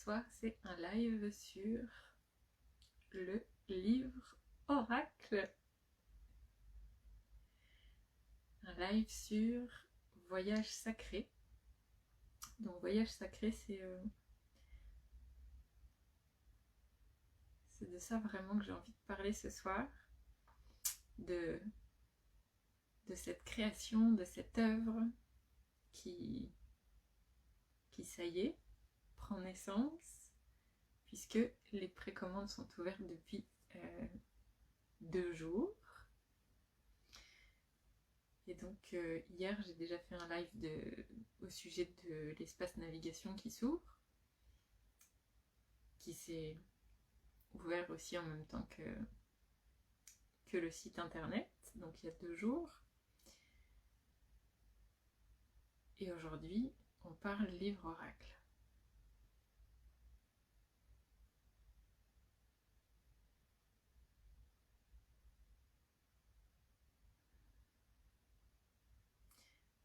soir, c'est un live sur le livre Oracle. Un live sur Voyage sacré. Donc Voyage sacré, c'est de ça vraiment que j'ai envie de parler ce soir. De cette création, de cette œuvre qui ça y est, prend naissance, puisque les précommandes sont ouvertes depuis 2 jours. Et donc hier j'ai déjà fait un live au sujet de l'espace navigation qui s'ouvre, qui s'est ouvert aussi en même temps que le site internet, donc il y a 2 jours. Et aujourd'hui on parle livre Oracle.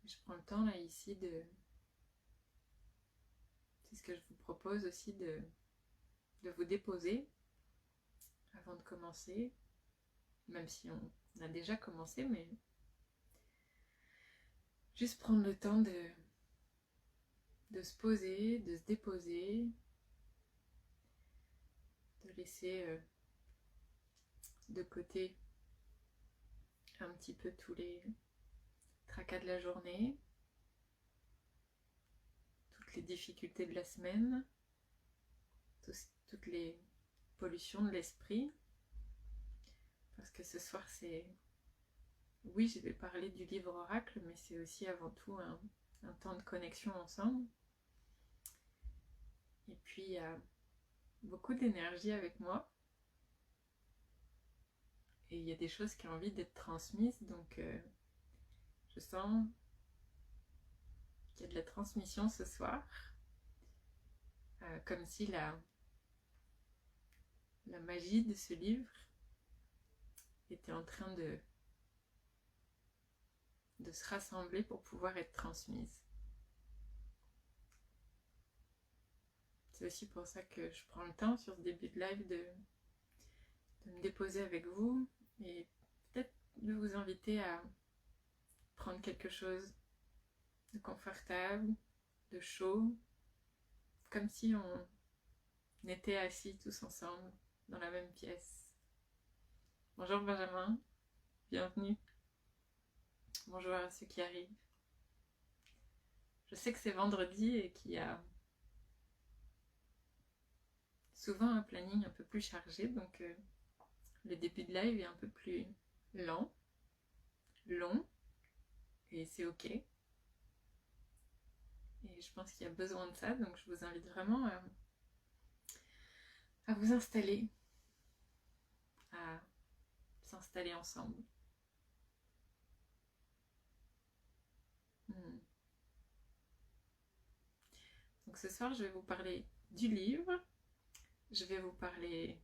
Je prends le temps là ici c'est ce que je vous propose aussi de vous déposer avant de commencer, même si on a déjà commencé, mais juste prendre le temps de se poser, de se déposer, de laisser de côté un petit peu tous les tracas de la journée, toutes les difficultés de la semaine, toutes les pollutions de l'esprit, parce que ce soir c'est... Oui, je vais parler du livre Oracle, mais c'est aussi avant tout un temps de connexion ensemble. Et puis il y a beaucoup d'énergie avec moi, et il y a des choses qui ont envie d'être transmises, donc je sens qu'il y a de la transmission ce soir, comme si la magie de ce livre était en train de se rassembler pour pouvoir être transmise. C'est aussi pour ça que je prends le temps sur ce début de live de me déposer avec vous et peut-être de vous inviter à prendre quelque chose de confortable, de chaud, comme si on était assis tous ensemble dans la même pièce. Bonjour Benjamin, bienvenue. Bonjour à ceux qui arrivent. Je sais que c'est vendredi et qu'il y a souvent un planning un peu plus chargé, donc le début de live est un peu plus long, et c'est ok. Et je pense qu'il y a besoin de ça, donc je vous invite vraiment à vous installer, à s'installer ensemble. Donc ce soir, je vais vous parler du livre, je vais vous parler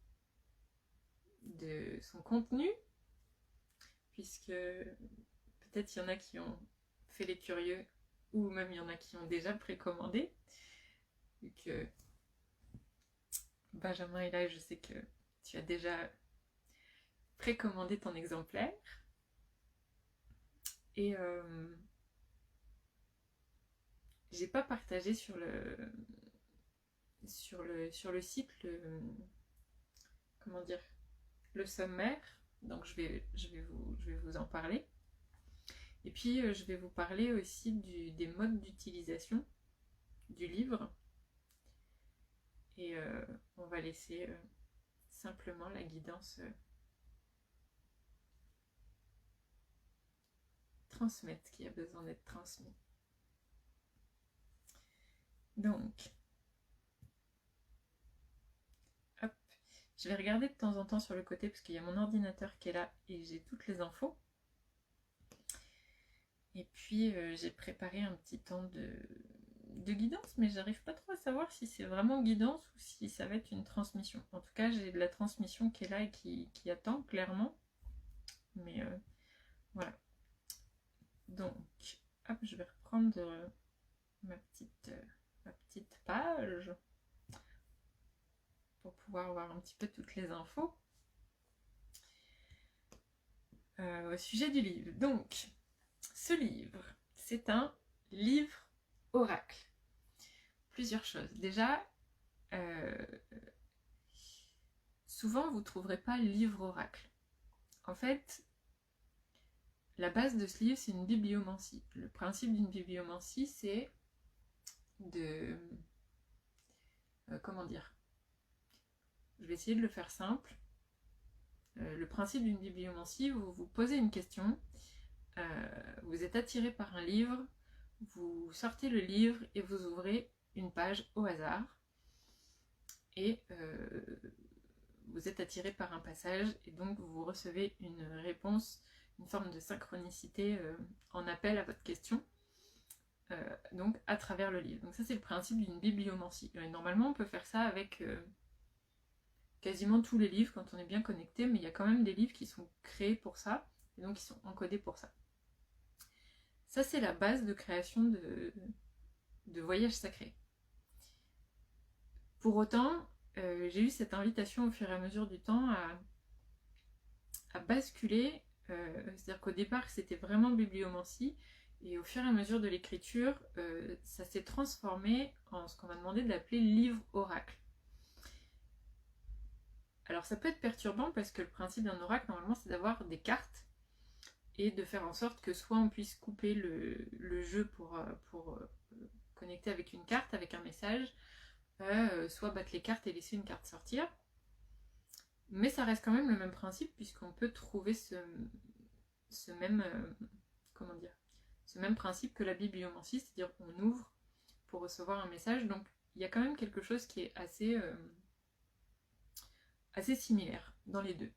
de son contenu, puisque peut-être il y en a qui ont fait les curieux, ou même il y en a qui ont déjà précommandé, vu que Benjamin est là et je sais que tu as déjà précommandé ton exemplaire. Et j'ai pas partagé sur le site le sommaire, donc je vais vous en parler. Et puis je vais vous parler aussi des modes d'utilisation du livre, et on va laisser simplement la guidance transmettre ce qui a besoin d'être transmis. Donc, hop, je vais regarder de temps en temps sur le côté parce qu'il y a mon ordinateur qui est là et j'ai toutes les infos. Et puis j'ai préparé un petit temps de guidance, mais j'arrive pas trop à savoir si c'est vraiment guidance ou si ça va être une transmission. En tout cas, j'ai de la transmission qui est là et qui attend clairement. Mais voilà. Donc, hop, je vais reprendre ma petite page pour pouvoir voir un petit peu toutes les infos au sujet du livre. Donc, ce livre, c'est un livre oracle. Plusieurs choses. Déjà, souvent vous ne trouverez pas livre oracle. En fait, la base de ce livre, c'est une bibliomancie. Le principe d'une bibliomancie, c'est de... comment dire? Je vais essayer de le faire simple. Le principe d'une bibliomancie, vous vous posez une question, vous êtes attiré par un livre, vous sortez le livre et vous ouvrez une page au hasard. Et vous êtes attiré par un passage et donc vous recevez une réponse, une forme de synchronicité en appel à votre question, donc à travers le livre. Donc ça c'est le principe d'une bibliomancie. Et normalement on peut faire ça avec quasiment tous les livres quand on est bien connecté, mais il y a quand même des livres qui sont créés pour ça, et donc qui sont encodés pour ça. Ça c'est la base de création de voyages sacrés. Pour autant, j'ai eu cette invitation au fur et à mesure du temps à basculer, c'est-à-dire qu'au départ c'était vraiment bibliomancie, et au fur et à mesure de l'écriture, ça s'est transformé en ce qu'on m'a demandé d'appeler livre oracle. Alors ça peut être perturbant parce que le principe d'un oracle normalement c'est d'avoir des cartes et de faire en sorte que soit on puisse couper le jeu pour connecter avec une carte, avec un message, soit battre les cartes et laisser une carte sortir. Mais ça reste quand même le même principe puisqu'on peut trouver ce même ce même principe que la bibliomancie, c'est-à-dire qu'on ouvre pour recevoir un message. Donc il y a quand même quelque chose qui est assez similaire dans les deux.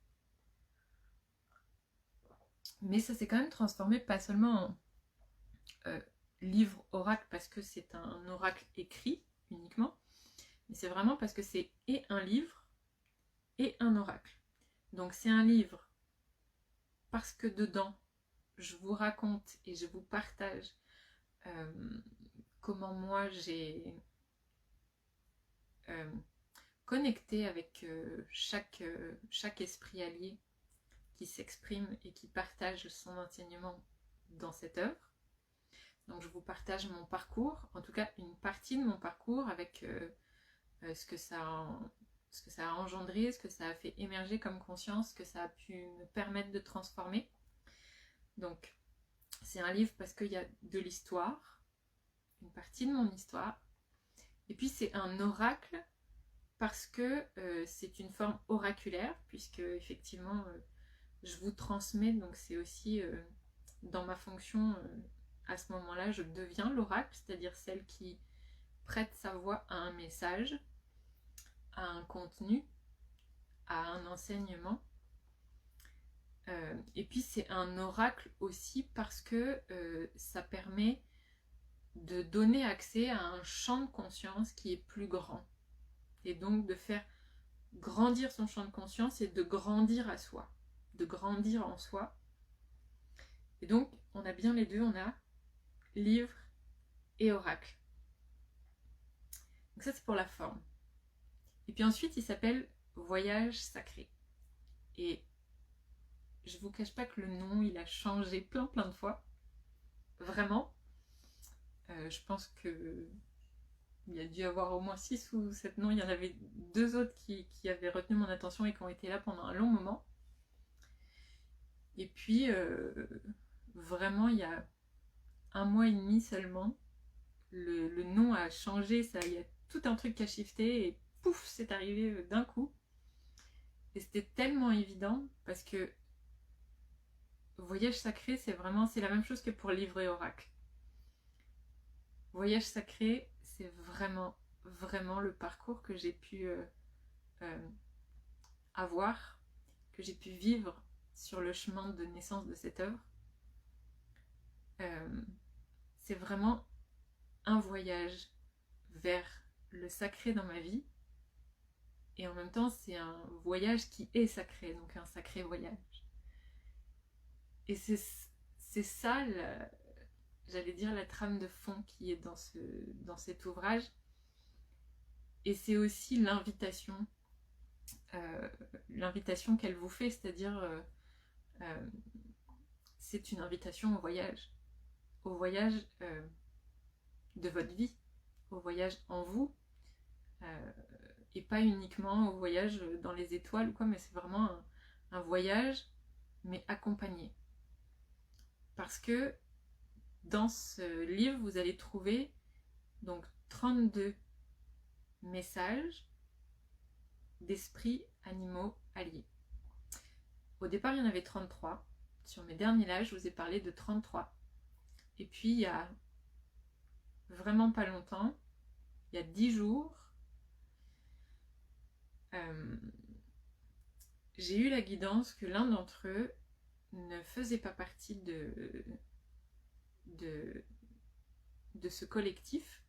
Mais ça s'est quand même transformé pas seulement en livre oracle parce que c'est un oracle écrit uniquement, mais c'est vraiment parce que c'est et un livre et un oracle. Donc c'est un livre parce que dedans je vous raconte et je vous partage comment moi j'ai connecté avec chaque esprit allié qui s'exprime et qui partage son enseignement dans cette œuvre. Donc je vous partage mon parcours, en tout cas une partie de mon parcours avec ce que ça a engendré, ce que ça a fait émerger comme conscience, ce que ça a pu me permettre de transformer. Donc c'est un livre parce qu'il y a de l'histoire, une partie de mon histoire, et puis c'est un oracle parce que c'est une forme oraculaire, puisque effectivement je vous transmets, donc c'est aussi dans ma fonction, à ce moment-là, je deviens l'oracle, c'est-à-dire celle qui prête sa voix à un message, à un contenu, à un enseignement. Et puis c'est un oracle aussi parce que ça permet de donner accès à un champ de conscience qui est plus grand. Et donc de faire grandir son champ de conscience et de grandir à soi, de grandir en soi. Et donc on a bien les deux, on a livre et oracle. Donc ça c'est pour la forme. Et puis ensuite il s'appelle Voyage sacré. Et je vous cache pas que le nom il a changé plein de fois. Vraiment. Je pense que il y a dû y avoir au moins 6 ou 7 noms. Il y en avait 2 autres qui avaient retenu mon attention et qui ont été là pendant un long moment. Et puis, vraiment, il y a 1 mois et demi seulement, le nom a changé. Il y a tout un truc qui a shifté et pouf, c'est arrivé d'un coup. Et c'était tellement évident parce que Voyage sacré, c'est la même chose que pour livre et oracle. Voyage sacré, c'est vraiment le parcours que j'ai pu avoir, que j'ai pu vivre sur le chemin de naissance de cette œuvre. C'est vraiment un voyage vers le sacré dans ma vie, et en même temps c'est un voyage qui est sacré, donc un sacré voyage. Et c'est ça, j'allais dire, la trame de fond qui est dans cet ouvrage. Et c'est aussi l'invitation l'invitation qu'elle vous fait, c'est-à-dire c'est une invitation au voyage de votre vie, au voyage en vous, et pas uniquement au voyage dans les étoiles ou quoi, mais c'est vraiment un voyage, mais accompagné. Parce que dans ce livre, vous allez trouver donc 32 messages d'esprits animaux alliés. Au départ, il y en avait 33. Sur mes derniers lives, je vous ai parlé de 33. Et puis, il y a vraiment pas longtemps, il y a 10 jours, j'ai eu la guidance que l'un d'entre eux ne faisait pas partie de ce collectif.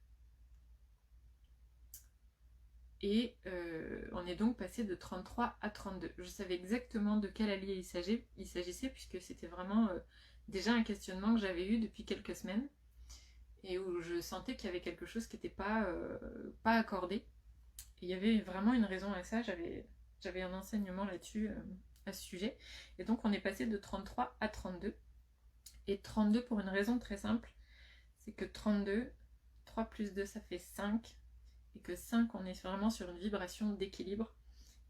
Et on est donc passé de 33 à 32. Je savais exactement de quel allié il s'agissait, puisque c'était vraiment déjà un questionnement que j'avais eu depuis quelques semaines, et où je sentais qu'il y avait quelque chose qui n'était pas accordé. Et il y avait vraiment une raison à ça, j'avais un enseignement là-dessus, à ce sujet. Et donc on est passé de 33 à 32. Et 32 pour une raison très simple, c'est que 32, 3 plus 2 ça fait 5, et que 5 on est vraiment sur une vibration d'équilibre,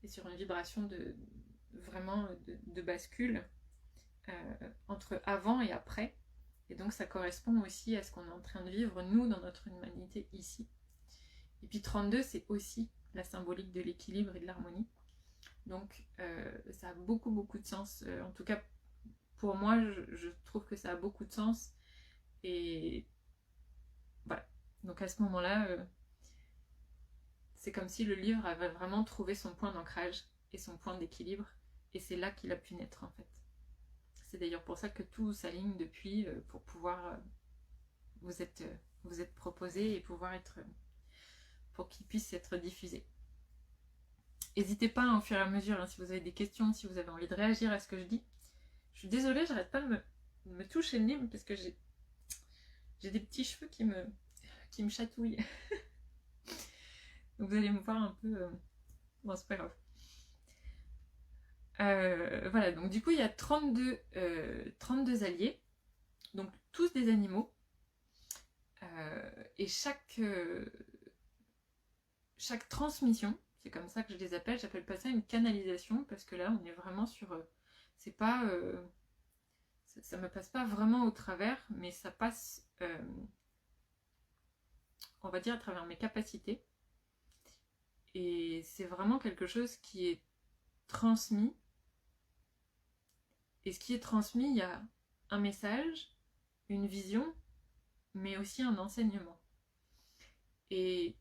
et sur une vibration de bascule entre avant et après. Et donc ça correspond aussi à ce qu'on est en train de vivre nous dans notre humanité ici. Et puis 32 c'est aussi la symbolique de l'équilibre et de l'harmonie. Donc ça a beaucoup de sens, en tout cas pour moi je trouve que ça a beaucoup de sens. Et voilà, donc à ce moment là c'est comme si le livre avait vraiment trouvé son point d'ancrage et son point d'équilibre, et c'est là qu'il a pu naître en fait. C'est d'ailleurs pour ça que tout s'aligne depuis, pour pouvoir vous êtes proposé et pouvoir être, pour qu'il puisse être diffusé. N'hésitez pas hein, au fur et à mesure, hein, si vous avez des questions, si vous avez envie de réagir à ce que je dis. Je suis désolée, j'arrête pas de me toucher le nez parce que j'ai des petits cheveux qui me chatouillent. Donc vous allez me voir un peu... Bon, c'est pas grave. Voilà, donc du coup il y a 32 alliés, donc tous des animaux, et chaque transmission, c'est comme ça que je les appelle, j'appelle pas ça une canalisation, parce que là on est vraiment sur, c'est pas, ça me passe pas vraiment au travers, mais ça passe, on va dire à travers mes capacités, et c'est vraiment quelque chose qui est transmis. Et ce qui est transmis, il y a un message, une vision, mais aussi un enseignement. Et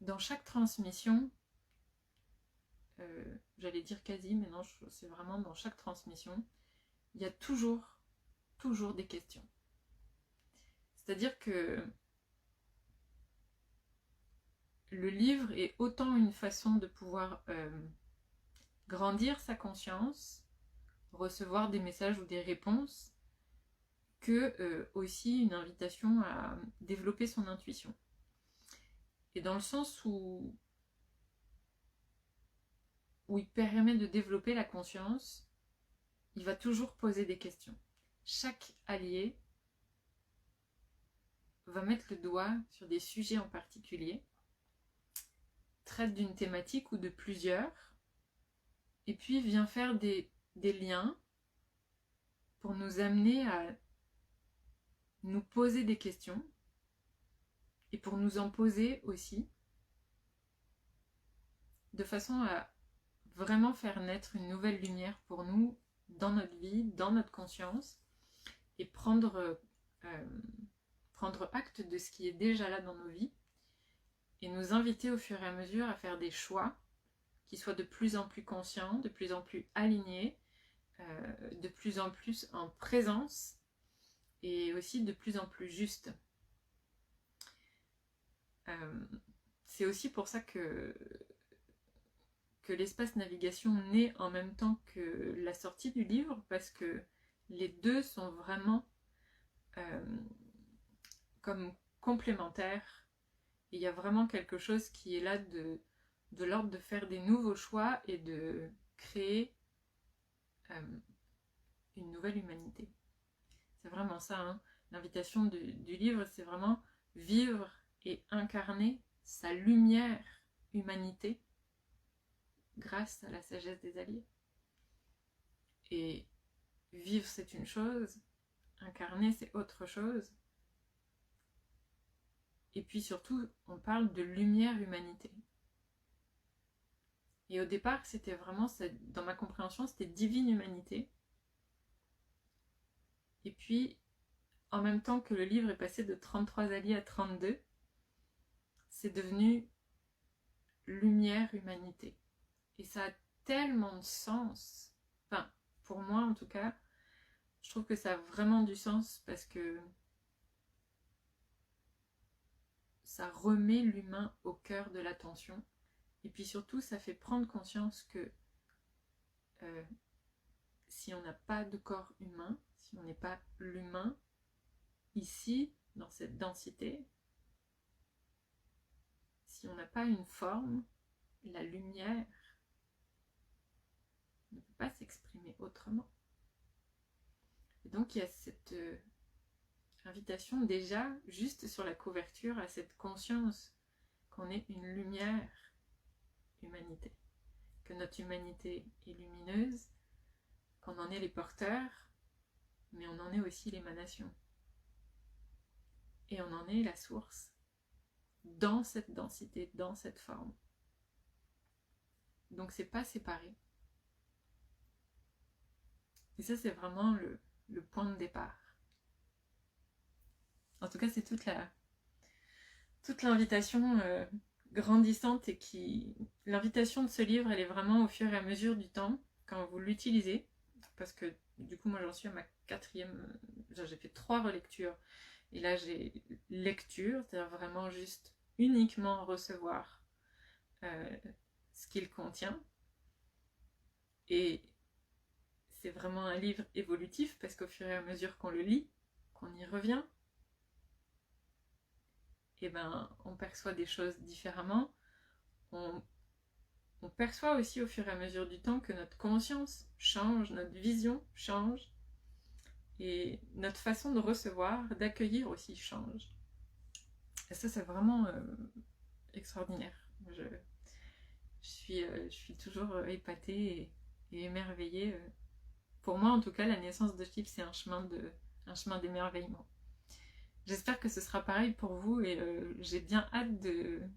dans chaque transmission, j'allais dire quasi, mais non, c'est vraiment dans chaque transmission, il y a toujours des questions. C'est-à-dire que le livre est autant une façon de pouvoir grandir sa conscience, recevoir des messages ou des réponses, que aussi une invitation à développer son intuition. Et dans le sens où il permet de développer la conscience, il va toujours poser des questions. Chaque allié va mettre le doigt sur des sujets en particulier, traite d'une thématique ou de plusieurs, et puis vient faire des liens pour nous amener à nous poser des questions, et pour nous en poser aussi, de façon à vraiment faire naître une nouvelle lumière pour nous dans notre vie, dans notre conscience, et prendre acte de ce qui est déjà là dans nos vies, et nous inviter au fur et à mesure à faire des choix qui soient de plus en plus conscients, de plus en plus alignés, de plus en plus en présence, et aussi de plus en plus justes. C'est aussi pour ça que l'espace navigation naît en même temps que la sortie du livre, parce que les deux sont vraiment comme complémentaires, et il y a vraiment quelque chose qui est là de l'ordre de faire des nouveaux choix et de créer une nouvelle humanité. C'est vraiment ça, hein. L'invitation du livre, c'est vraiment vivre et incarner sa lumière humanité grâce à la sagesse des alliés. Et vivre, c'est une chose, incarner, c'est autre chose. Et puis surtout, on parle de lumière humanité. Et au départ, c'était vraiment, dans ma compréhension, c'était divine humanité. Et puis, en même temps que le livre est passé de 33 alliés à 32, c'est devenu lumière humanité. Et ça a tellement de sens. Enfin, pour moi en tout cas, je trouve que ça a vraiment du sens parce que ça remet l'humain au cœur de l'attention. Et puis surtout, ça fait prendre conscience que si on n'a pas de corps humain, si on n'est pas l'humain, ici, dans cette densité, si on n'a pas une forme, la lumière ne peut pas s'exprimer autrement. Et donc il y a cette invitation déjà, juste sur la couverture, à cette conscience qu'on est une lumière humanité, que notre humanité est lumineuse, qu'on en est les porteurs, mais on en est aussi l'émanation. Et on en est la source, dans cette densité, dans cette forme. Donc c'est pas séparé. Et ça, c'est vraiment le point de départ. En tout cas, c'est toute l'invitation grandissante et l'invitation de ce livre, elle est vraiment au fur et à mesure du temps, quand vous l'utilisez, parce que du coup, moi, j'en suis à ma 4e, j'ai fait 3 relectures, et là, j'ai lecture, c'est-à-dire vraiment juste uniquement recevoir ce qu'il contient, et c'est vraiment un livre évolutif, parce qu'au fur et à mesure qu'on le lit, qu'on y revient, et ben, on perçoit des choses différemment. On perçoit aussi au fur et à mesure du temps que notre conscience change, notre vision change, et notre façon de recevoir, d'accueillir aussi change. Et ça, c'est vraiment extraordinaire. Je suis toujours épatée et émerveillée. Pour moi, en tout cas, la naissance de Chip, c'est un chemin d'émerveillement. J'espère que ce sera pareil pour vous, et j'ai bien hâte de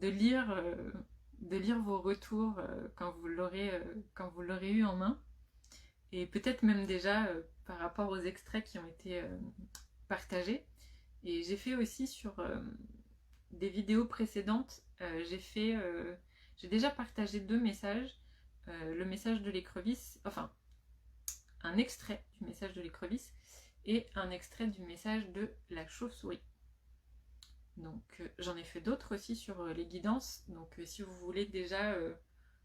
lire vos retours quand vous l'aurez eu en main, et peut-être même déjà par rapport aux extraits qui ont été partagés. Et j'ai fait aussi sur des vidéos précédentes, j'ai déjà partagé 2 messages, le message de l'écrevisse, enfin un extrait du message de l'écrevisse et un extrait du message de la chauve-souris. Donc j'en ai fait d'autres aussi sur les guidances, donc si vous voulez déjà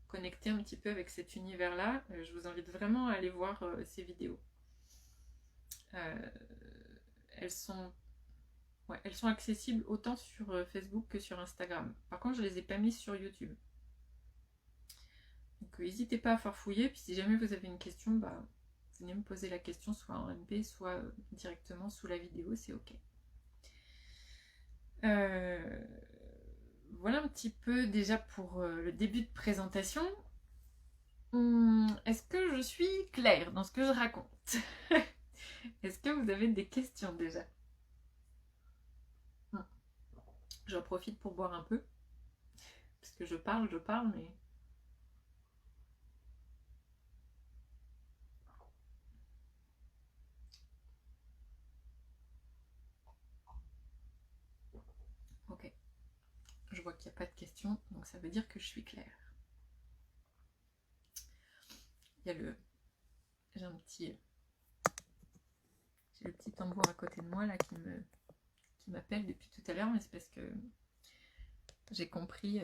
connecter un petit peu avec cet univers-là, je vous invite vraiment à aller voir ces vidéos. Elles sont accessibles autant sur Facebook que sur Instagram. Par contre, je ne les ai pas mises sur YouTube. Donc n'hésitez pas à farfouiller, puis si jamais vous avez une question, bah, venez me poser la question soit en MP, soit directement sous la vidéo, c'est ok. Voilà un petit peu déjà pour le début de présentation. Est-ce que je suis claire dans ce que je raconte? Est-ce que vous avez des questions déjà? J'en profite pour boire un peu, parce que je parle, mais... Ok. Je vois qu'il n'y a pas de questions, donc ça veut dire que je suis claire. Il y a j'ai le petit tambour à côté de moi là qui m'appelle depuis tout à l'heure, mais c'est parce que j'ai compris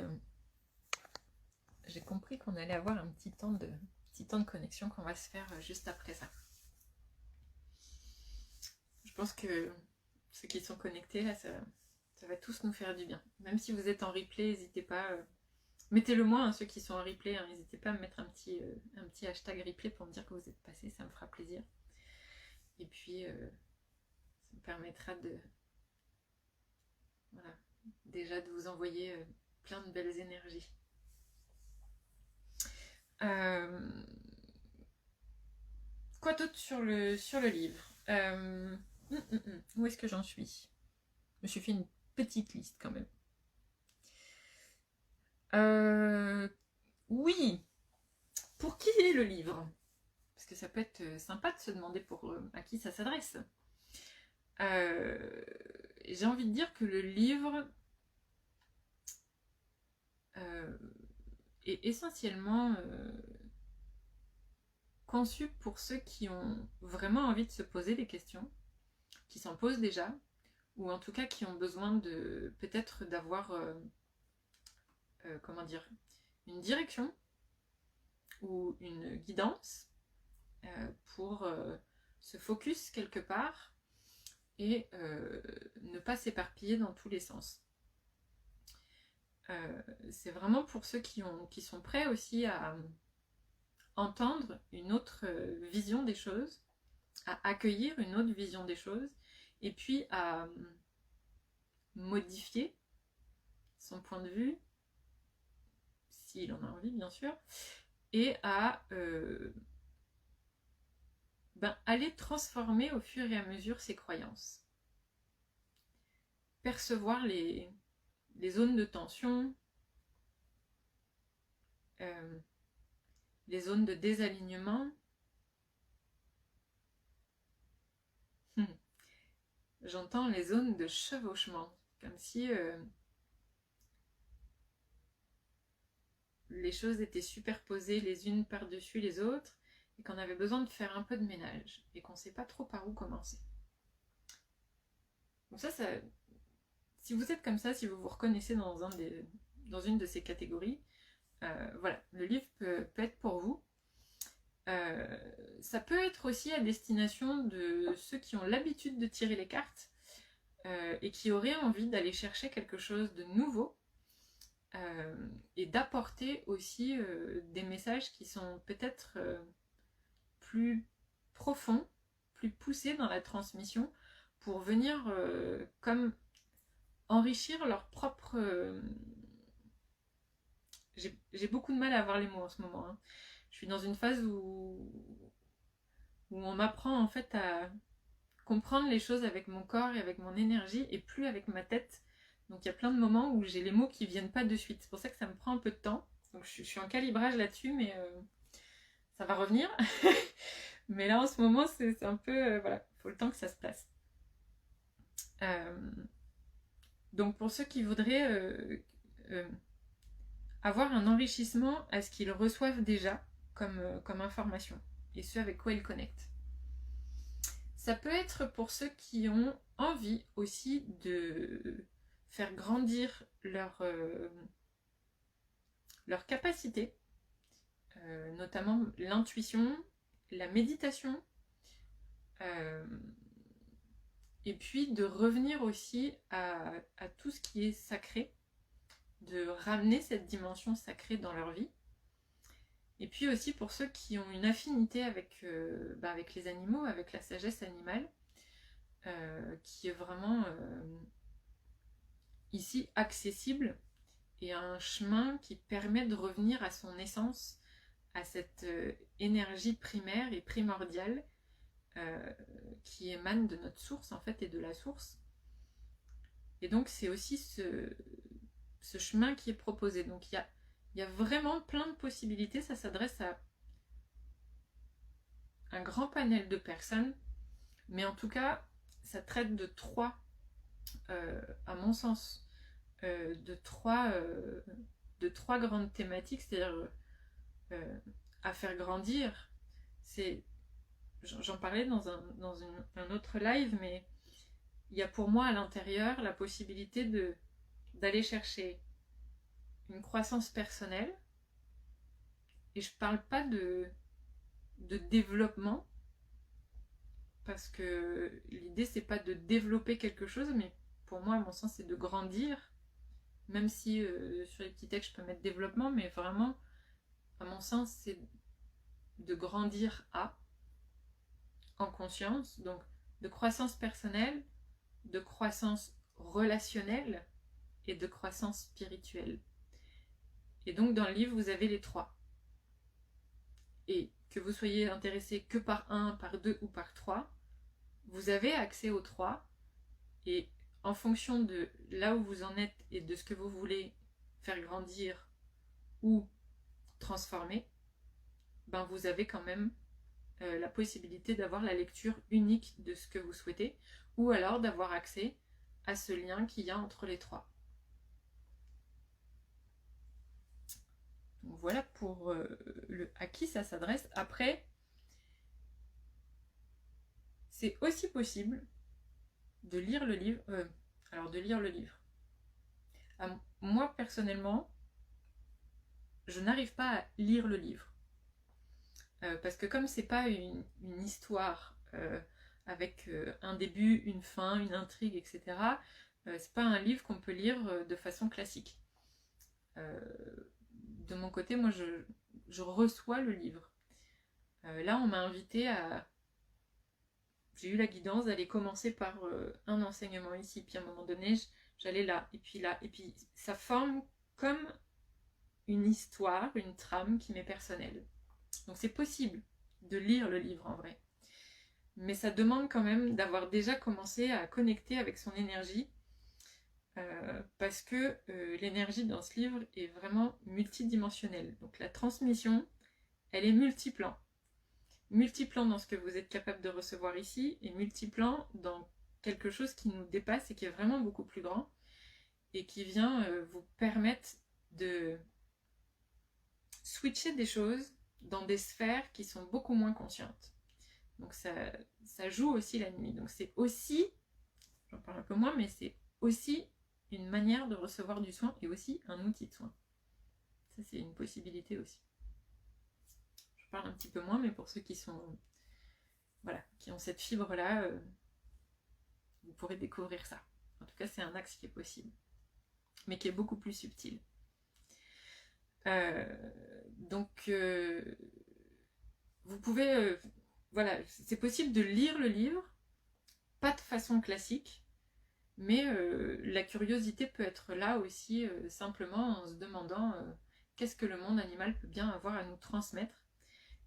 qu'on allait avoir un petit temps de connexion qu'on va se faire juste après ça. Je pense que ceux qui sont connectés là, ça va tous nous faire du bien. Même si vous êtes en replay, n'hésitez pas Mettez-le moi, hein, ceux qui sont en replay, hein, n'hésitez pas à me mettre un petit hashtag replay pour me dire que vous êtes passé, ça me fera plaisir. Et puis, ça me permettra de, voilà, déjà de vous envoyer plein de belles énergies. Quoi d'autre sur le livre? Où est-ce que j'en suis? Je me suis fait une petite liste quand même. Oui, pour qui est le livre? Parce que ça peut être sympa de se demander à qui ça s'adresse. J'ai envie de dire que le livre est essentiellement conçu pour ceux qui ont vraiment envie de se poser des questions, qui s'en posent déjà, ou en tout cas qui ont besoin de peut-être d'avoir comment dire, une direction ou une guidance pour se focus quelque part et ne pas s'éparpiller dans tous les sens. C'est vraiment pour ceux qui sont prêts aussi à entendre une autre vision des choses, à accueillir une autre vision des choses, et puis à modifier son point de vue, s'il en a envie bien sûr, et à aller transformer au fur et à mesure ses croyances. Percevoir les zones de tension, les zones de désalignement. J'entends les zones de chevauchement, comme si les choses étaient superposées les unes par-dessus les autres et qu'on avait besoin de faire un peu de ménage et qu'on ne sait pas trop par où commencer. Donc ça, si vous êtes comme ça, si vous vous reconnaissez dans une de ces catégories, voilà, le livre peut être pour vous. Ça peut être aussi à destination de ceux qui ont l'habitude de tirer les cartes et qui auraient envie d'aller chercher quelque chose de nouveau et d'apporter aussi des messages qui sont peut-être plus profonds, plus poussés dans la transmission pour venir comme enrichir leur propre... J'ai beaucoup de mal à avoir les mots en ce moment. Hein. Je suis dans une phase où on m'apprend en fait à comprendre les choses avec mon corps et avec mon énergie et plus avec ma tête. Donc il y a plein de moments où j'ai les mots qui viennent pas de suite. C'est pour ça que ça me prend un peu de temps. Donc je suis en calibrage là-dessus, mais ça va revenir. Mais là en ce moment c'est un peu... voilà, il faut le temps que ça se place. Donc pour ceux qui voudraient avoir un enrichissement à ce qu'ils reçoivent déjà comme information et ce avec quoi ils connectent. Ça peut être pour ceux qui ont envie aussi de faire grandir leur capacité, notamment l'intuition, la méditation, et puis de revenir aussi à tout ce qui est sacré, de ramener cette dimension sacrée dans leur vie. Et puis aussi pour ceux qui ont une affinité avec les animaux, avec la sagesse animale, qui est vraiment ici accessible et un chemin qui permet de revenir à son essence, à cette énergie primaire et primordiale qui émane de notre source en fait et de la source. Et donc c'est aussi ce chemin qui est proposé. Donc il y a vraiment plein de possibilités, ça s'adresse à un grand panel de personnes, mais en tout cas ça traite de trois, à mon sens, de trois grandes thématiques, c'est-à-dire à faire grandir. J'en parlais dans un autre live, mais il y a pour moi à l'intérieur la possibilité d'aller chercher une croissance personnelle, et je parle pas de développement, parce que l'idée c'est pas de développer quelque chose, mais pour moi à mon sens c'est de grandir, même si sur les petits textes je peux mettre développement, mais vraiment, à mon sens, c'est de grandir en conscience, donc de croissance personnelle, de croissance relationnelle et de croissance spirituelle. Et donc dans le livre, vous avez les trois. Et que vous soyez intéressé que par un, par deux ou par trois, vous avez accès aux trois. Et en fonction de là où vous en êtes et de ce que vous voulez faire grandir ou transformer, ben vous avez quand même la possibilité d'avoir la lecture unique de ce que vous souhaitez, ou alors d'avoir accès à ce lien qu'il y a entre les trois. Donc voilà pour à qui ça s'adresse. Après, c'est aussi possible de lire le livre. Moi, personnellement, je n'arrive pas à lire le livre. Parce que comme c'est pas une histoire avec un début, une fin, une intrigue, etc., c'est pas un livre qu'on peut lire de façon classique. De mon côté, moi, je reçois le livre. Là, on m'a invité à... J'ai eu la guidance d'aller commencer par un enseignement ici, puis à un moment donné, j'allais là, et puis ça forme comme une histoire, une trame qui m'est personnelle. Donc c'est possible de lire le livre en vrai. Mais ça demande quand même d'avoir déjà commencé à connecter avec son énergie, parce que l'énergie dans ce livre est vraiment multidimensionnelle. Donc la transmission, elle est multiplan. Multiplan dans ce que vous êtes capable de recevoir ici, et multiplan dans quelque chose qui nous dépasse et qui est vraiment beaucoup plus grand, et qui vient vous permettre de switcher des choses dans des sphères qui sont beaucoup moins conscientes. Donc ça joue aussi la nuit. Donc c'est aussi, j'en parle un peu moins, mais c'est aussi une manière de recevoir du soin et aussi un outil de soin. Ça c'est une possibilité aussi. Je parle un petit peu moins, mais pour ceux qui sont, voilà, qui ont cette fibre-là, vous pourrez découvrir ça. En tout cas, c'est un axe qui est possible, mais qui est beaucoup plus subtil. Donc, vous pouvez, voilà, c'est possible de lire le livre, pas de façon classique, mais la curiosité peut être là aussi, simplement en se demandant qu'est-ce que le monde animal peut bien avoir à nous transmettre.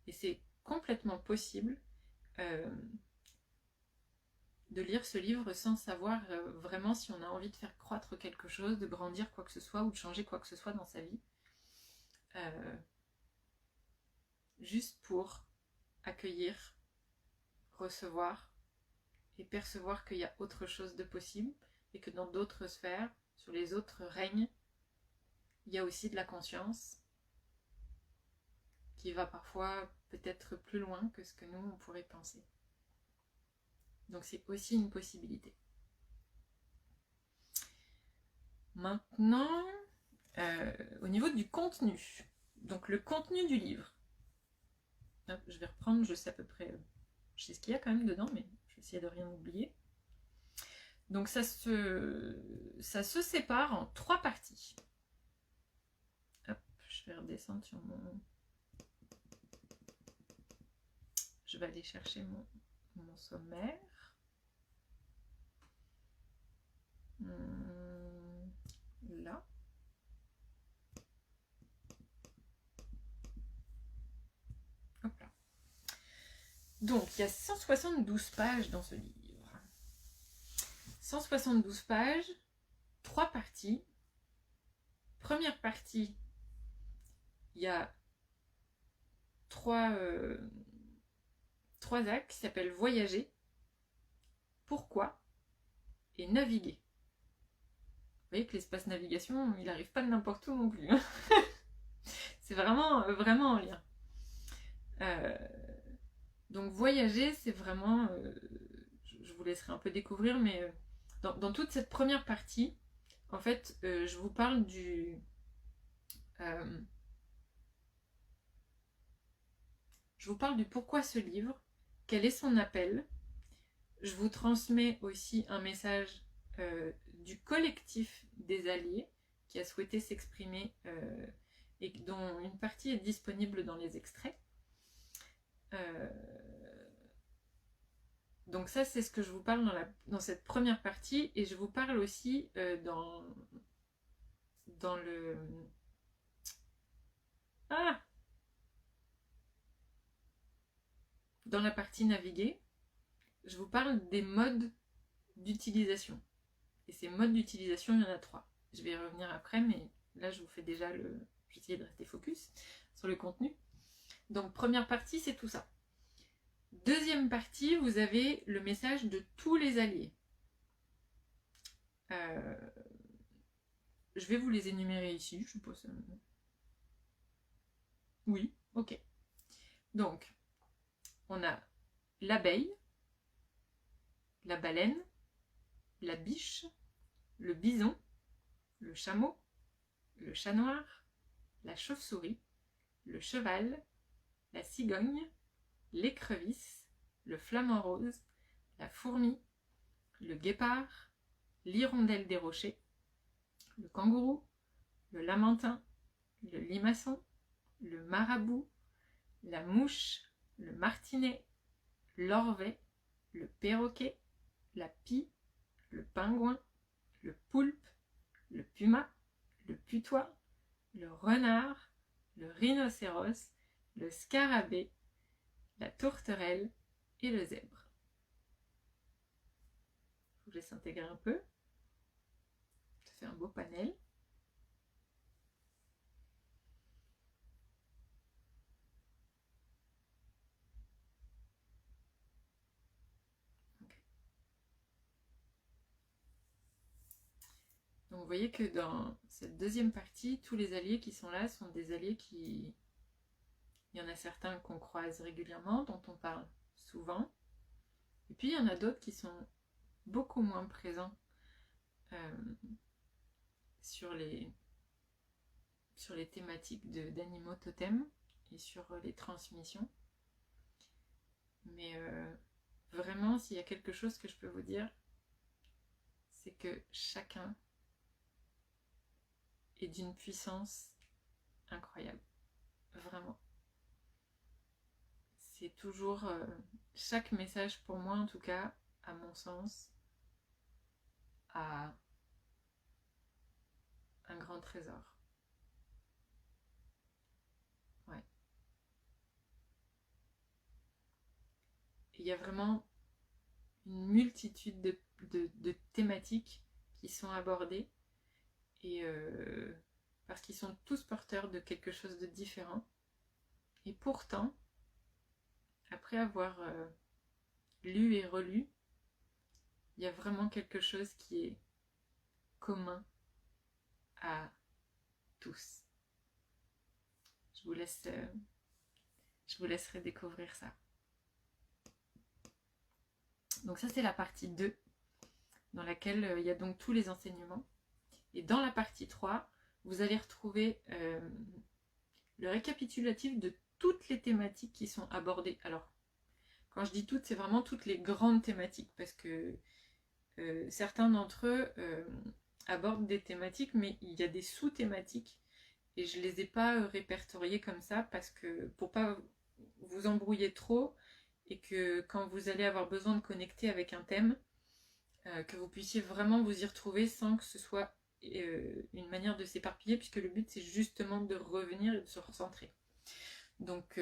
Et c'est complètement possible de lire ce livre sans savoir vraiment si on a envie de faire croître quelque chose, de grandir quoi que ce soit ou de changer quoi que ce soit dans sa vie. Juste pour accueillir, recevoir et percevoir qu'il y a autre chose de possible et que dans d'autres sphères, sur les autres règnes, il y a aussi de la conscience qui va parfois peut-être plus loin que ce que nous on pourrait penser. Donc c'est aussi une possibilité. Maintenant, au niveau du contenu, donc le contenu du livre. Hop, je vais reprendre, je sais à peu près, je sais ce qu'il y a quand même dedans, mais je vais essayer de rien oublier. Donc ça se sépare en 3 parties. Hop, je vais redescendre sur mon... Je vais aller chercher mon sommaire. Là. Hop là. Donc, il y a 172 pages dans ce livre. 172 pages, 3 parties. Première partie, il y a 3 axes qui s'appellent voyager, pourquoi et naviguer. Vous voyez que l'espace navigation, il n'arrive pas de n'importe où non plus. C'est vraiment en lien. Donc voyager, c'est vraiment... je vous laisserai un peu découvrir, mais dans toute cette première partie, en fait, je vous parle du... je vous parle du pourquoi ce livre, quel est son appel. Je vous transmets aussi un message du collectif des alliés qui a souhaité s'exprimer et dont une partie est disponible dans les extraits. Donc ça, c'est ce que je vous parle dans cette première partie, et je vous parle aussi dans le... Dans la partie naviguer, je vous parle des modes d'utilisation. Et ces modes d'utilisation, il y en a 3. Je vais y revenir après, mais là, je vous fais déjà le... J'essaie de rester focus sur le contenu. Donc, première partie, c'est tout ça. Deuxième partie, vous avez le message de tous les alliés. Je vais vous les énumérer ici, je suppose. Oui, ok. Donc, on a l'abeille, la baleine, la biche, le bison, le chameau, le chat noir, la chauve-souris, le cheval, la cigogne, l'écrevisse, le flamant rose, la fourmi, le guépard, l'hirondelle des rochers, le kangourou, le lamantin, le limaçon, le marabout, la mouche, le martinet, l'orvet, le perroquet, la pie, le pingouin, le poulpe, le puma, le putois, le renard, le rhinocéros, le scarabée, la tourterelle et le zèbre. Je vous laisse intégrer un peu. Ça fait un beau panel. Donc vous voyez que dans cette deuxième partie, tous les alliés qui sont là sont des alliés qui... Il y en a certains qu'on croise régulièrement, dont on parle souvent. Et puis il y en a d'autres qui sont beaucoup moins présents sur les thématiques d'animaux totems et sur les transmissions. Mais vraiment, s'il y a quelque chose que je peux vous dire, c'est que chacun est d'une puissance incroyable. Vraiment. C'est toujours... chaque message, pour moi en tout cas, à mon sens, a un grand trésor. Ouais. Il y a vraiment une multitude de thématiques qui sont abordées, et parce qu'ils sont tous porteurs de quelque chose de différent. Et pourtant, après avoir lu et relu, il y a vraiment quelque chose qui est commun à tous. Je vous laisserai découvrir ça. Donc ça, c'est la partie 2, dans laquelle il y a donc tous les enseignements. Et dans la partie 3, vous allez retrouver le récapitulatif de toutes les thématiques qui sont abordées. Alors, quand je dis toutes, c'est vraiment toutes les grandes thématiques, parce que certains d'entre eux abordent des thématiques, mais il y a des sous-thématiques, et je ne les ai pas répertoriées comme ça, parce que pour pas vous embrouiller trop, et que quand vous allez avoir besoin de connecter avec un thème, que vous puissiez vraiment vous y retrouver sans que ce soit une manière de s'éparpiller, puisque le but c'est justement de revenir et de se recentrer. Donc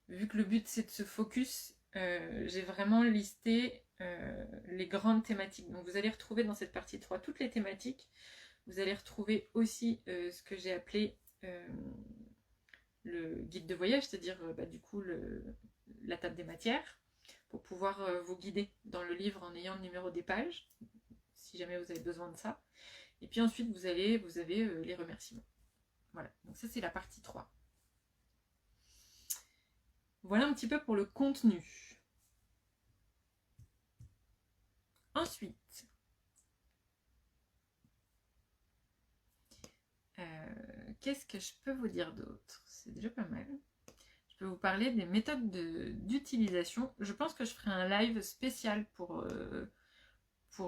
vu que le but c'est de se focus, j'ai vraiment listé les grandes thématiques. Donc vous allez retrouver dans cette partie 3 toutes les thématiques. Vous allez retrouver aussi ce que j'ai appelé le guide de voyage, c'est-à-dire du coup la table des matières, pour pouvoir vous guider dans le livre en ayant le numéro des pages, si jamais vous avez besoin de ça. Et puis ensuite, vous avez les remerciements. Voilà, donc ça c'est la partie 3. Voilà un petit peu pour le contenu. Ensuite, qu'est-ce que je peux vous dire d'autre? C'est déjà pas mal. Je peux vous parler des méthodes d'utilisation. Je pense que je ferai un live spécial pour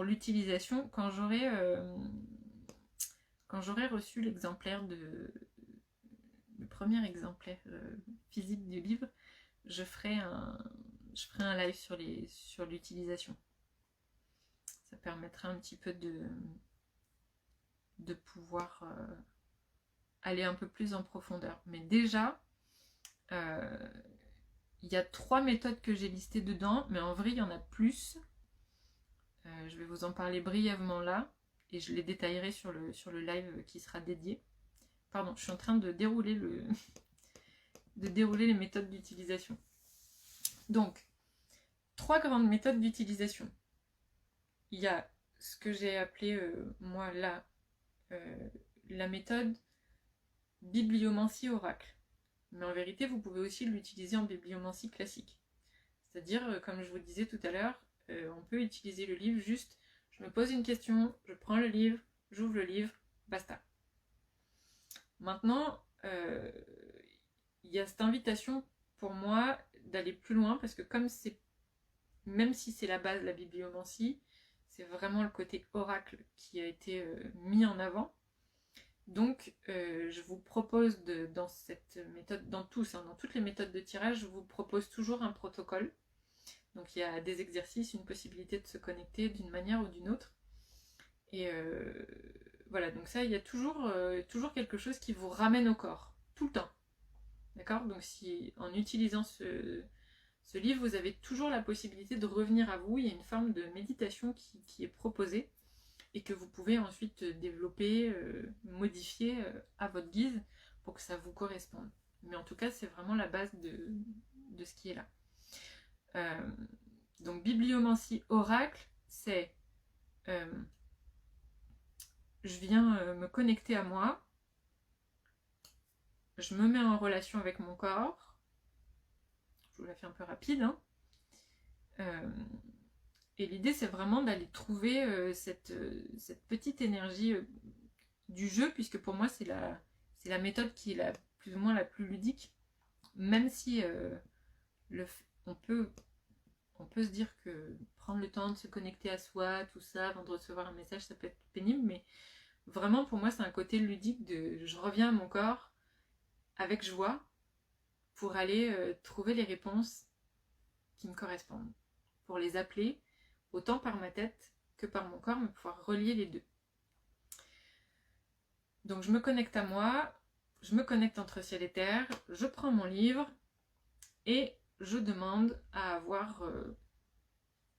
l'utilisation quand j'aurai j'aurai reçu l'exemplaire le premier exemplaire physique du livre, je ferai un live sur l'utilisation. Ça permettra un petit peu de pouvoir aller un peu plus en profondeur. Mais déjà, il y a 3 méthodes que j'ai listées dedans, mais en vrai, il y en a plus. Je vais vous en parler brièvement là, et je les détaillerai sur le live qui sera dédié. Pardon, je suis en train de dérouler les méthodes d'utilisation. Donc, 3 grandes méthodes d'utilisation. Il y a ce que j'ai appelé, moi, là, la méthode bibliomancie oracle. Mais en vérité, vous pouvez aussi l'utiliser en bibliomancie classique. C'est-à-dire, comme je vous disais tout à l'heure, on peut utiliser le livre juste, je me pose une question, je prends le livre, j'ouvre le livre, basta. Maintenant, il y a cette invitation pour moi d'aller plus loin, parce que même si c'est la base, la bibliomancie, c'est vraiment le côté oracle qui a été mis en avant. Donc, je vous propose dans cette méthode, dans toutes les méthodes de tirage, je vous propose toujours un protocole. Donc, il y a des exercices, une possibilité de se connecter d'une manière ou d'une autre. Et voilà, donc ça, il y a toujours quelque chose qui vous ramène au corps, tout le temps. D'accord? Donc, si en utilisant ce livre, vous avez toujours la possibilité de revenir à vous. Il y a une forme de méditation qui est proposée et que vous pouvez ensuite développer, modifier à votre guise pour que ça vous corresponde. Mais en tout cas, c'est vraiment la base de ce qui est là. Donc, bibliomancie oracle, c'est je viens me connecter à moi, je me mets en relation avec mon corps, je vous la fais un peu rapide, hein. Et l'idée, c'est vraiment d'aller trouver cette petite énergie du jeu, puisque pour moi, c'est la méthode qui est plus ou moins la plus ludique, même si on peut se dire que prendre le temps de se connecter à soi, tout ça, avant de recevoir un message, ça peut être pénible, mais vraiment, pour moi, c'est un côté ludique de je reviens à mon corps avec joie pour aller trouver les réponses qui me correspondent, pour les appeler autant par ma tête que par mon corps, mais pouvoir relier les deux. Donc je me connecte à moi, je me connecte entre ciel et terre, je prends mon livre et je demande à avoir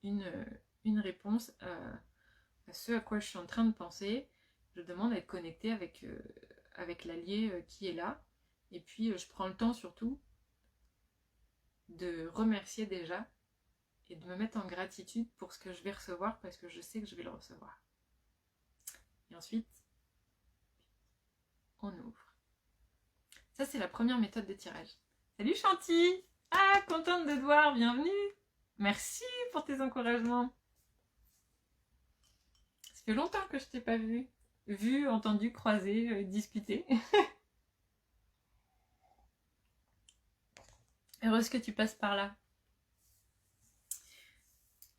une réponse à ce à quoi je suis en train de penser. Je demande à être connectée avec l'allié qui est là. Et puis je prends le temps surtout de remercier déjà et de me mettre en gratitude pour ce que je vais recevoir, parce que je sais que je vais le recevoir. Et ensuite, on ouvre. Ça, c'est la première méthode de tirage. Salut Chanty! Ah, contente de te voir, bienvenue! Merci pour tes encouragements. Ça fait longtemps que je t'ai pas vu, entendu, croisé, discuter. Heureuse que tu passes par là.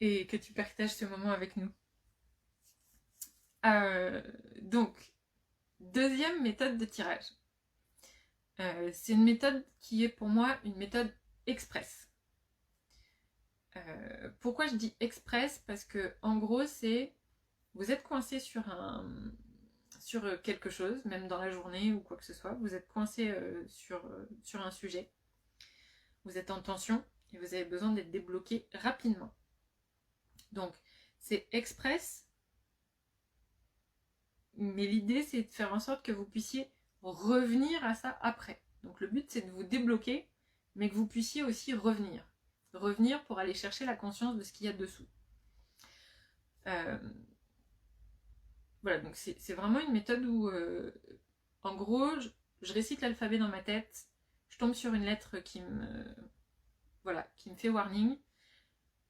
Et que tu partages ce moment avec nous. Donc, deuxième méthode de tirage. C'est une méthode qui est pour moi une méthode express. Pourquoi je dis express? Parce que en gros, c'est vous êtes coincé sur quelque chose, même dans la journée ou quoi que ce soit, vous êtes coincé sur un sujet, vous êtes en tension et vous avez besoin d'être débloqué rapidement. Donc, c'est express, mais l'idée, c'est de faire en sorte que vous puissiez revenir à ça après. Donc, le but, c'est de vous débloquer, mais que vous puissiez aussi revenir. Revenir pour aller chercher la conscience de ce qu'il y a dessous. Voilà, donc c'est vraiment une méthode où, en gros, je récite l'alphabet dans ma tête, je tombe sur une lettre qui me fait warning,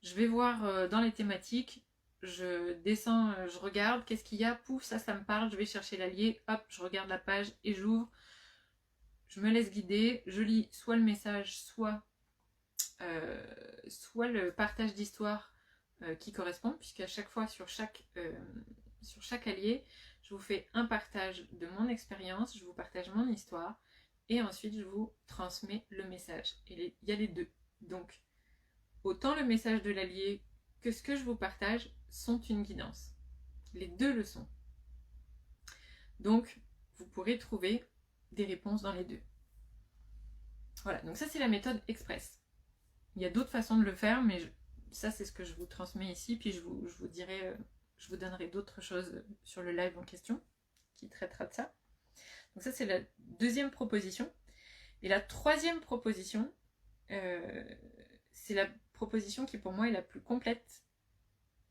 je vais voir dans les thématiques, je descends, je regarde, qu'est-ce qu'il y a, pouf, ça me parle, je vais chercher l'allié, hop, je regarde la page et j'ouvre, je me laisse guider, je lis soit le message, soit le partage d'histoire qui correspond, puisqu'à chaque fois sur chaque allié, je vous fais un partage de mon expérience, je vous partage mon histoire, et ensuite je vous transmets le message. Et il y a les deux. Donc, autant le message de l'allié que ce que je vous partage sont une guidance. Les deux le sont. Donc, vous pourrez trouver des réponses dans les deux. Voilà, donc ça c'est la méthode express. Il y a d'autres façons de le faire, mais ça c'est ce que je vous transmets ici, puis je vous dirai, je vous donnerai d'autres choses sur le live en question, qui traitera de ça. Donc ça c'est la deuxième proposition. Et la troisième proposition, c'est la proposition qui pour moi est la plus complète,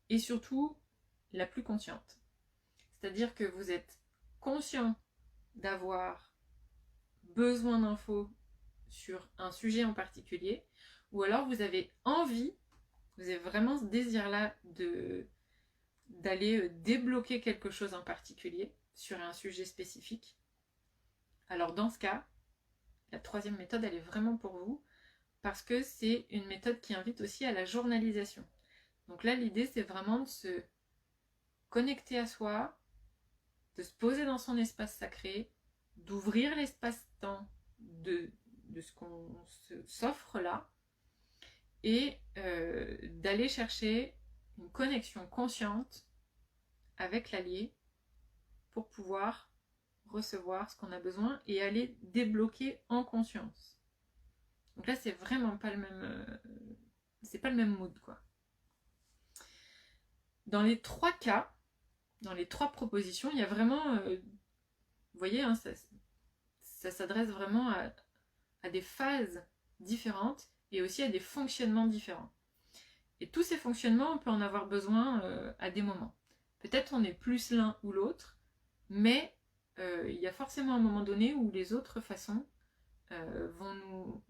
et surtout la plus consciente. C'est-à-dire que vous êtes conscient d'avoir besoin d'infos sur un sujet en particulier, ou alors vous avez envie, vous avez vraiment ce désir-là d'aller débloquer quelque chose en particulier sur un sujet spécifique. Alors dans ce cas, la troisième méthode, elle est vraiment pour vous, parce que c'est une méthode qui invite aussi à la journalisation. Donc là, l'idée, c'est vraiment de se connecter à soi, de se poser dans son espace sacré, d'ouvrir l'espace-temps de ce qu'on s'offre là, et d'aller chercher une connexion consciente avec l'allié pour pouvoir recevoir ce qu'on a besoin et aller débloquer en conscience. Donc là, c'est vraiment pas le même, c'est pas le même mood, quoi. Dans les trois cas, dans les trois propositions, il y a vraiment, vous voyez, hein, ça s'adresse vraiment à des phases différentes et aussi à des fonctionnements différents. Et tous ces fonctionnements, on peut en avoir besoin à des moments. Peut-être on est plus l'un ou l'autre, mais il y a forcément un moment donné où les autres façons vont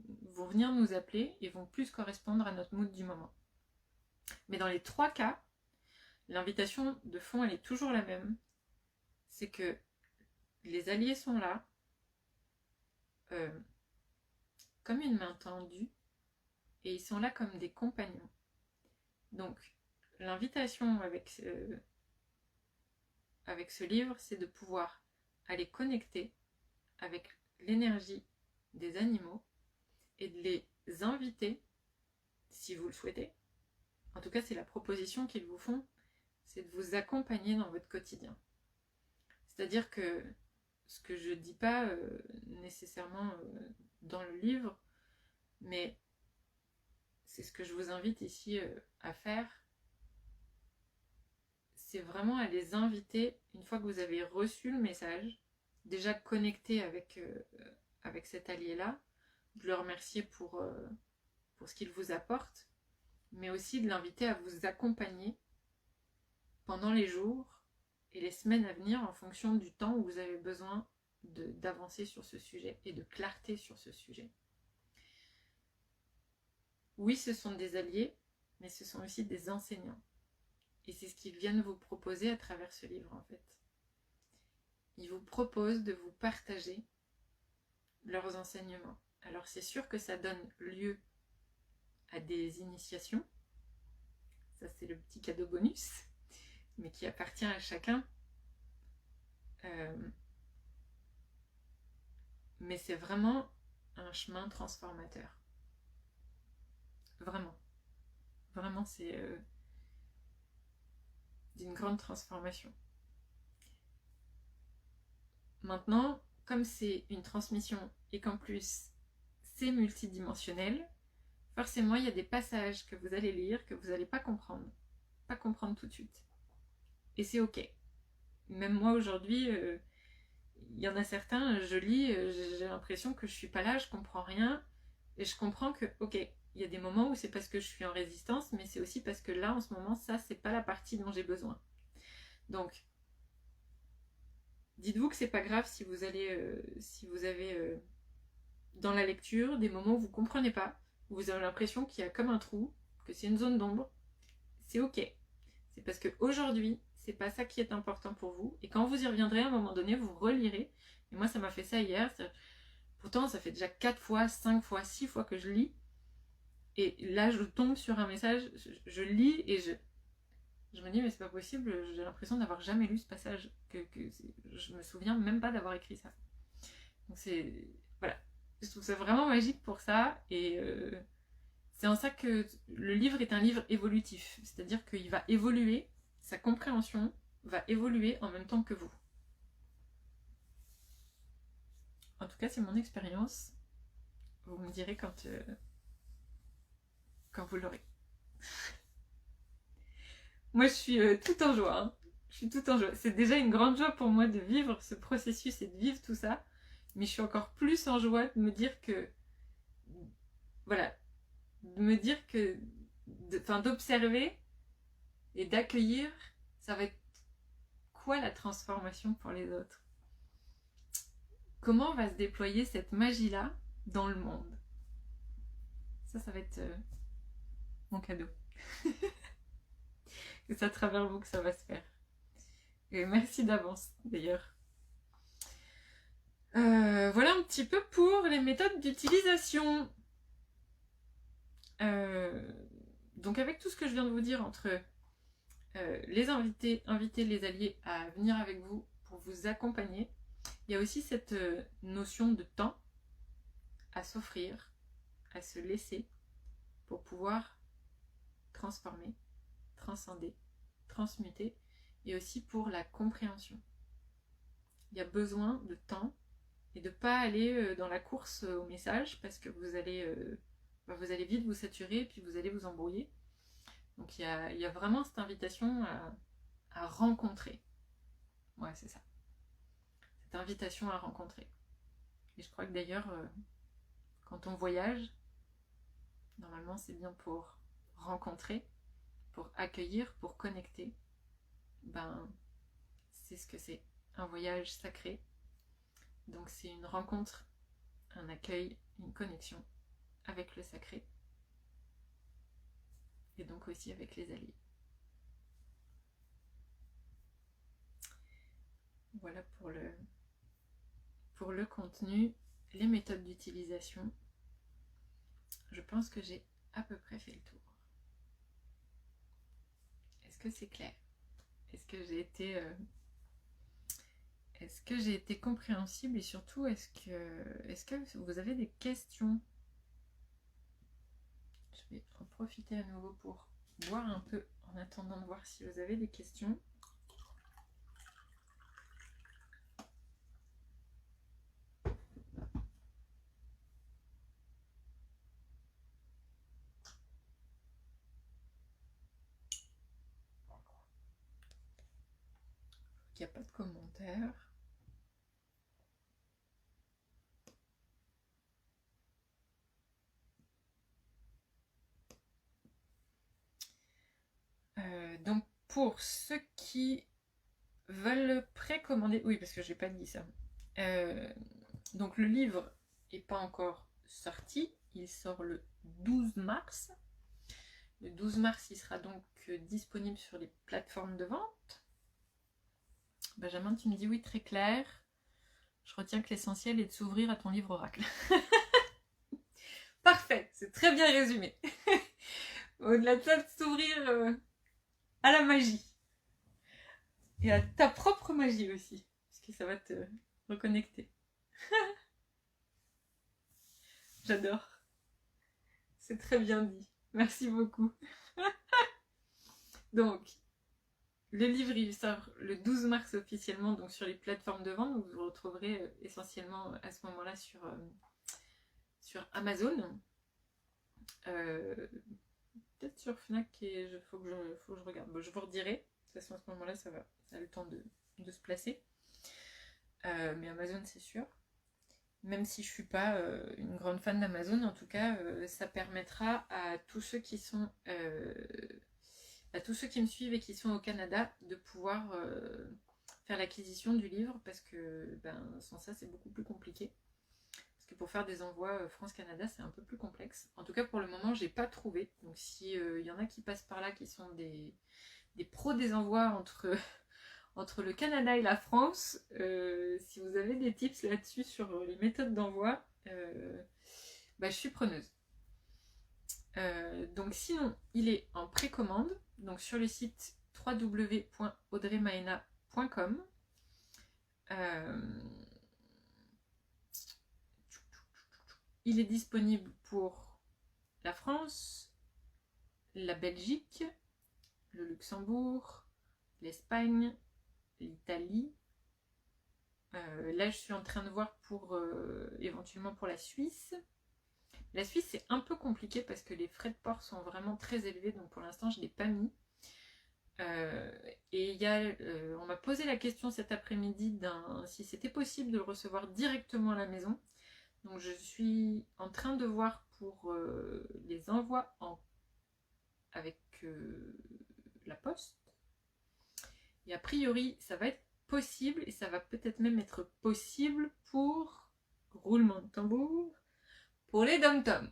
venir nous appeler et vont plus correspondre à notre mood du moment. Mais dans les trois cas, l'invitation de fond, elle est toujours la même. C'est que les alliés sont là, comme une main tendue, et ils sont là comme des compagnons. Donc, l'invitation avec ce livre, c'est de pouvoir aller connecter avec l'énergie des animaux et de les inviter, si vous le souhaitez. En tout cas, c'est la proposition qu'ils vous font, c'est de vous accompagner dans votre quotidien. C'est-à-dire que ce que je ne dis pas nécessairement dans le livre, mais c'est ce que je vous invite ici à faire, c'est vraiment à les inviter, une fois que vous avez reçu le message, déjà connecté avec cet allié-là, de le remercier pour ce qu'il vous apporte, mais aussi de l'inviter à vous accompagner pendant les jours et les semaines à venir en fonction du temps où vous avez besoin d'avancer sur ce sujet et de clarté sur ce sujet. Oui, ce sont des alliés, mais ce sont aussi des enseignants. Et c'est ce qu'ils viennent vous proposer à travers ce livre, en fait. Ils vous proposent de vous partager leurs enseignements. Alors c'est sûr que ça donne lieu à des initiations. Ça, c'est le petit cadeau bonus, mais qui appartient à chacun. Mais c'est vraiment un chemin transformateur. Vraiment. Vraiment, c'est d'une grande transformation. Maintenant, comme c'est une transmission et qu'en plus c'est multidimensionnel, forcément il y a des passages que vous allez lire que vous n'allez pas comprendre tout de suite. Et c'est ok. Même moi aujourd'hui, il y en a certains, je lis, j'ai l'impression que je suis pas là, je comprends rien, et je comprends que ok, il y a des moments où c'est parce que je suis en résistance, mais c'est aussi parce que là en ce moment ça c'est pas la partie dont j'ai besoin. Donc dites-vous que c'est pas grave si vous avez dans la lecture des moments où vous comprenez pas, où vous avez l'impression qu'il y a comme un trou, que c'est une zone d'ombre. C'est ok. C'est parce que aujourd'hui, c'est pas ça qui est important pour vous. Et quand vous y reviendrez, à un moment donné, vous relirez. Et moi, ça m'a fait ça hier. Pourtant, ça fait déjà 4 fois, 5 fois, 6 fois que je lis. Et là, je tombe sur un message, je lis et je me dis mais c'est pas possible, j'ai l'impression d'avoir jamais lu ce passage, je me souviens même pas d'avoir écrit ça. Donc c'est... Voilà. Je trouve ça vraiment magique pour ça, et c'est en ça que le livre est un livre évolutif, c'est-à-dire qu'il va évoluer, sa compréhension va évoluer en même temps que vous. En tout cas, c'est mon expérience. Vous me direz quand vous l'aurez. Moi, je suis tout en joie. Hein. Je suis tout en joie. C'est déjà une grande joie pour moi de vivre ce processus et de vivre tout ça. Mais je suis encore plus en joie de me dire que... Voilà. De me dire que... d'observer et d'accueillir, ça va être quoi la transformation pour les autres? Comment va se déployer cette magie-là dans le monde? Ça va être mon cadeau. Et c'est à travers vous que ça va se faire. Et merci d'avance, d'ailleurs. Voilà un petit peu pour les méthodes d'utilisation. Donc avec tout ce que je viens de vous dire entre les inviter les alliés à venir avec vous pour vous accompagner, il y a aussi cette notion de temps à s'offrir, à se laisser pour pouvoir transformer, transcender, transmuter, et aussi pour la compréhension. Il y a besoin de temps et de ne pas aller dans la course au message parce que vous allez vite vous saturer et puis vous allez vous embrouiller. Donc il y a vraiment cette invitation à rencontrer. Ouais, c'est ça. Cette invitation à rencontrer. Et je crois que d'ailleurs, quand on voyage, normalement c'est bien pour rencontrer, pour accueillir, pour connecter. Ben, c'est ce que c'est. Un voyage sacré. Donc c'est une rencontre, un accueil, une connexion avec le sacré. Et donc aussi avec les alliés. Voilà pour le contenu, les méthodes d'utilisation. Je pense que j'ai à peu près fait le tour. Est-ce que c'est clair? Est-ce que j'ai été compréhensible, et surtout est-ce que vous avez des questions? Je vais en profiter à nouveau pour boire un peu en attendant de voir si vous avez des questions. Il n'y a pas de commentaires. Donc pour ceux qui veulent précommander, oui parce que j'ai pas dit ça. Donc le livre n'est pas encore sorti, il sort le 12 mars. Le 12 mars, il sera donc disponible sur les plateformes de vente. Benjamin, tu me dis oui, très clair. Je retiens que l'essentiel est de s'ouvrir à ton livre oracle. Parfait, c'est très bien résumé. Au-delà de ça, de s'ouvrir à la magie. Et à ta propre magie aussi. Parce que ça va te reconnecter. J'adore. C'est très bien dit. Merci beaucoup. Donc, le livre, il sort le 12 mars officiellement, donc sur les plateformes de vente. Donc vous le retrouverez essentiellement à ce moment-là sur Amazon. Peut-être sur Fnac, et faut que je regarde. Bon, je vous redirai. De toute façon, à ce moment-là, ça a le temps de se placer. Mais Amazon, c'est sûr. Même si je ne suis pas une grande fan d'Amazon, en tout cas, ça permettra à tous ceux qui sont... à tous ceux qui me suivent et qui sont au Canada de pouvoir faire l'acquisition du livre, parce que sans ça c'est beaucoup plus compliqué, parce que pour faire des envois France-Canada c'est un peu plus complexe. En tout cas pour le moment j'ai pas trouvé, donc si y en a qui passent par là qui sont des pros des envois entre le Canada et la France, si vous avez des tips là-dessus sur les méthodes d'envoi, je suis preneuse. Donc sinon il est en précommande, donc sur le site www.audreymaena.com. Il est disponible pour la France, la Belgique, le Luxembourg, l'Espagne, l'Italie. Là, je suis en train de voir pour éventuellement pour la Suisse. La Suisse, c'est un peu compliqué parce que les frais de port sont vraiment très élevés, donc pour l'instant, je ne l'ai pas mis. Et on m'a posé la question cet après-midi si c'était possible de le recevoir directement à la maison. Donc je suis en train de voir pour les envois avec la poste. Et a priori, ça va être possible et ça va peut-être même être possible pour, roulement de tambour, pour les dom-toms.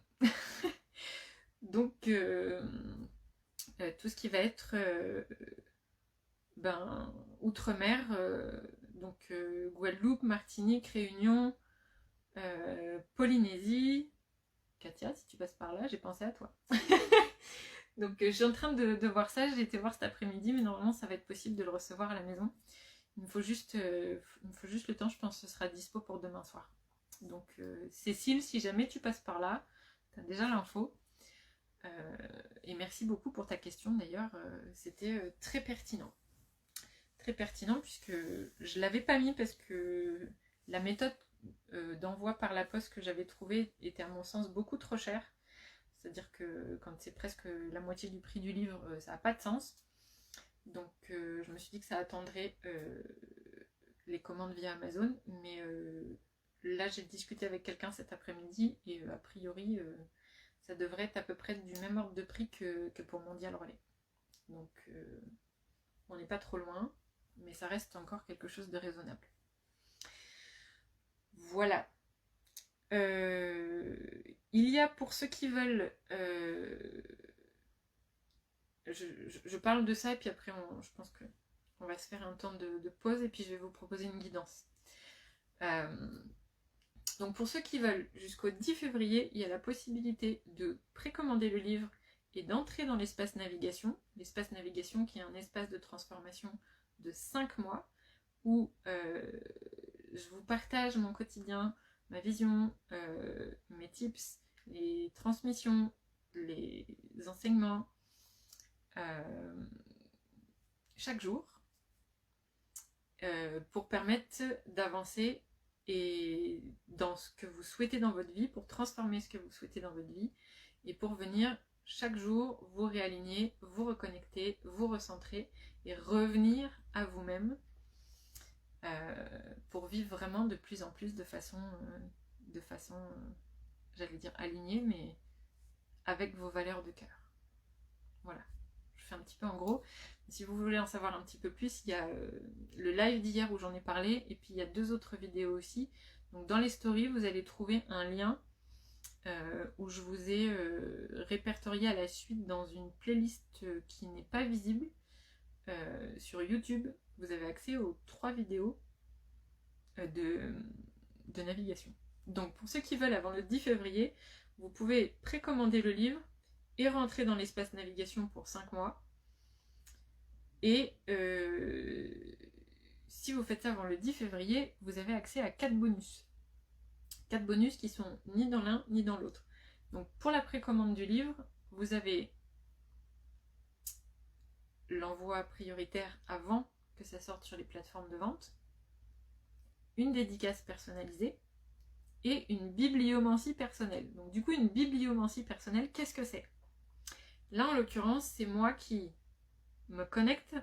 Donc tout ce qui va être outre-mer, donc Guadeloupe, Martinique, Réunion, Polynésie. Katia, si tu passes par là, j'ai pensé à toi. Donc je suis en train de voir ça, j'ai été voir cet après-midi, mais normalement ça va être possible de le recevoir à la maison. Il me faut juste le temps, je pense que ce sera dispo pour demain soir. Donc Cécile, si jamais tu passes par là, tu as déjà l'info. Et merci beaucoup pour ta question d'ailleurs, c'était très pertinent. Très pertinent puisque je ne l'avais pas mis parce que la méthode d'envoi par la poste que j'avais trouvée était à mon sens beaucoup trop chère. C'est-à-dire que quand c'est presque la moitié du prix du livre, ça n'a pas de sens. Donc je me suis dit que ça attendrait les commandes via Amazon. Mais là j'ai discuté avec quelqu'un cet après-midi et a priori ça devrait être à peu près du même ordre de prix que pour Mondial Relais. Donc on n'est pas trop loin, mais ça reste encore quelque chose de raisonnable. Voilà. Il y a pour ceux qui veulent... je parle de ça et puis après je pense qu'on va se faire un temps de pause et puis je vais vous proposer une guidance. Donc pour ceux qui veulent, jusqu'au 10 février, il y a la possibilité de précommander le livre et d'entrer dans l'espace navigation. L'espace navigation qui est un espace de transformation de 5 mois où je vous partage mon quotidien, ma vision, mes tips, les transmissions, les enseignements chaque jour pour permettre d'avancer et dans ce que vous souhaitez dans votre vie, pour transformer ce que vous souhaitez dans votre vie et pour venir chaque jour vous réaligner, vous reconnecter, vous recentrer et revenir à vous-même pour vivre vraiment de plus en plus de façon j'allais dire alignée, mais avec vos valeurs de cœur. Voilà, je fais un petit peu en gros. Si vous voulez en savoir un petit peu plus, il y a le live d'hier où j'en ai parlé, et puis il y a 2 autres vidéos aussi. Donc dans les stories, vous allez trouver un lien où je vous ai répertorié à la suite dans une playlist qui n'est pas visible sur YouTube. Vous avez accès aux 3 vidéos de navigation. Donc pour ceux qui veulent avant le 10 février, vous pouvez précommander le livre et rentrer dans l'espace navigation pour 5 mois. Et si vous faites ça avant le 10 février, vous avez accès à 4 bonus. 4 bonus qui sont ni dans l'un ni dans l'autre. Donc pour la précommande du livre, vous avez l'envoi prioritaire avant que ça sorte sur les plateformes de vente, une dédicace personnalisée et une bibliomancie personnelle. Donc du coup, une bibliomancie personnelle, qu'est-ce que c'est? Là, en l'occurrence, c'est moi qui me connecte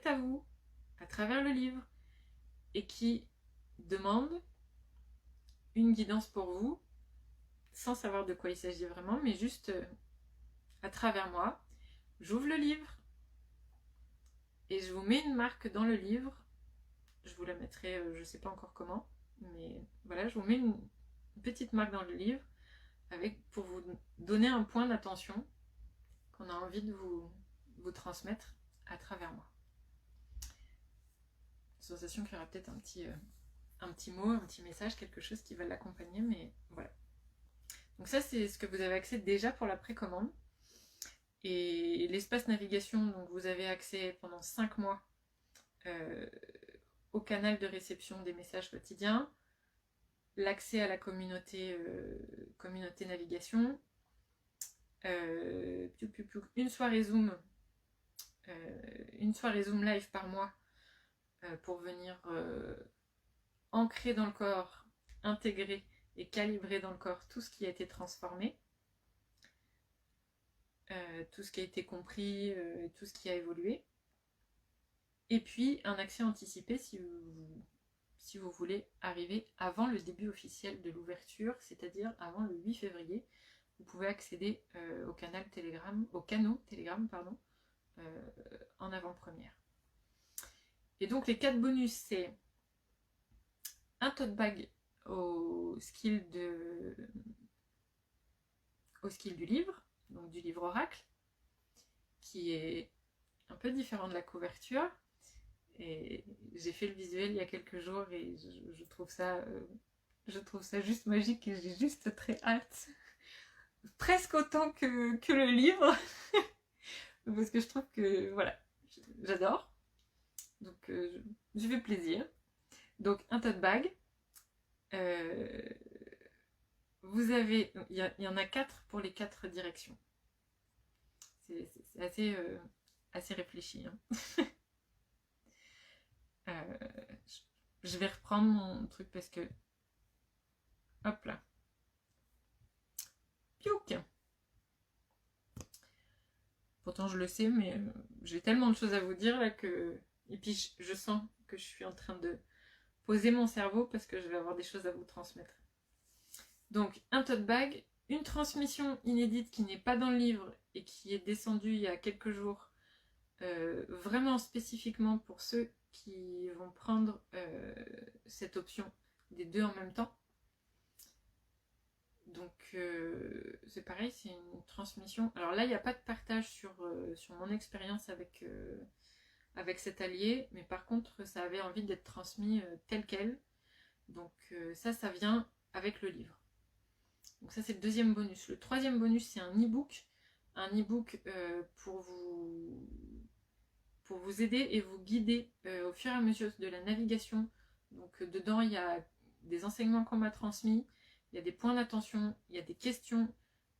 à vous à travers le livre et qui demande une guidance pour vous sans savoir de quoi il s'agit vraiment, mais juste à travers moi. J'ouvre le livre et je vous mets une marque dans le livre. Je vous la mettrai, je ne sais pas encore comment, mais voilà, je vous mets une petite marque dans le livre pour vous donner un point d'attention qu'on a envie de vous transmettre à travers moi. Sensation qu'il y aura peut-être un petit mot, un petit message, quelque chose qui va l'accompagner, mais voilà. Donc ça, c'est ce que vous avez accès déjà pour la précommande. Et l'espace navigation, donc vous avez accès pendant 5 mois au canal de réception des messages quotidiens, l'accès à la communauté navigation, une soirée Zoom live par mois pour venir ancrer dans le corps, intégrer et calibrer dans le corps tout ce qui a été transformé, tout ce qui a été compris, tout ce qui a évolué. Et puis un accès anticipé si vous voulez arriver avant le début officiel de l'ouverture, c'est-à-dire avant le 8 février. Vous pouvez accéder au canal Telegram, au canot Telegram, pardon, en avant-première. Et donc les 4 bonus, c'est un tote bag au skill du livre, donc du livre oracle, qui est un peu différent de la couverture. Et j'ai fait le visuel il y a quelques jours et je trouve ça juste magique et j'ai juste très hâte. Presque autant que le livre. Parce que je trouve que, voilà, j'adore. Donc, je fais plaisir. Donc, un tote bag. Vous avez... Il y en a 4 pour les 4 directions. C'est assez réfléchi. Hein. Je vais reprendre mon truc parce que... Hop là. Piouk. Pourtant je le sais, mais j'ai tellement de choses à vous dire là que... Et puis je sens que je suis en train de poser mon cerveau parce que je vais avoir des choses à vous transmettre. Donc un tote bag, une transmission inédite qui n'est pas dans le livre et qui est descendue il y a quelques jours, vraiment spécifiquement pour ceux qui vont prendre cette option des 2 en même temps. Donc c'est pareil, c'est une transmission. Alors là, il n'y a pas de partage sur mon expérience avec cet allié, mais par contre, ça avait envie d'être transmis tel quel. Donc ça vient avec le livre. Donc ça, c'est le 2e bonus. Le 3e bonus, c'est un e-book. Un e-book pour vous aider et vous guider au fur et à mesure de la navigation. Donc dedans, il y a des enseignements qu'on m'a transmis, il y a des points d'attention, il y a des questions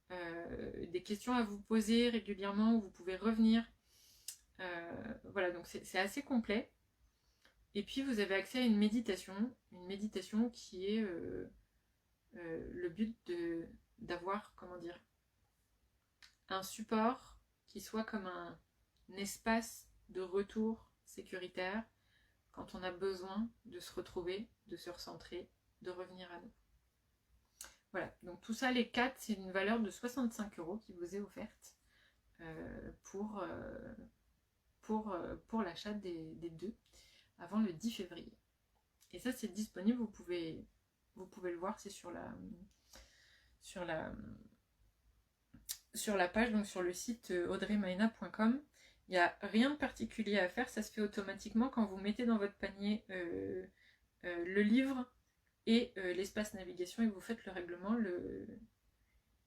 à vous poser régulièrement où vous pouvez revenir. Voilà, donc c'est assez complet. Et puis vous avez accès à une méditation qui est le but d'avoir, comment dire, un support qui soit comme un espace de retour sécuritaire quand on a besoin de se retrouver, de se recentrer, de revenir à nous. Voilà, donc tout ça, les 4, c'est une valeur de 65 € qui vous est offerte pour l'achat des 2 avant le 10 février. Et ça, c'est disponible, vous pouvez le voir, c'est sur la page, donc sur le site audreymaina.com. Il n'y a rien de particulier à faire, ça se fait automatiquement quand vous mettez dans votre panier le livre et l'espace navigation et vous faites le règlement,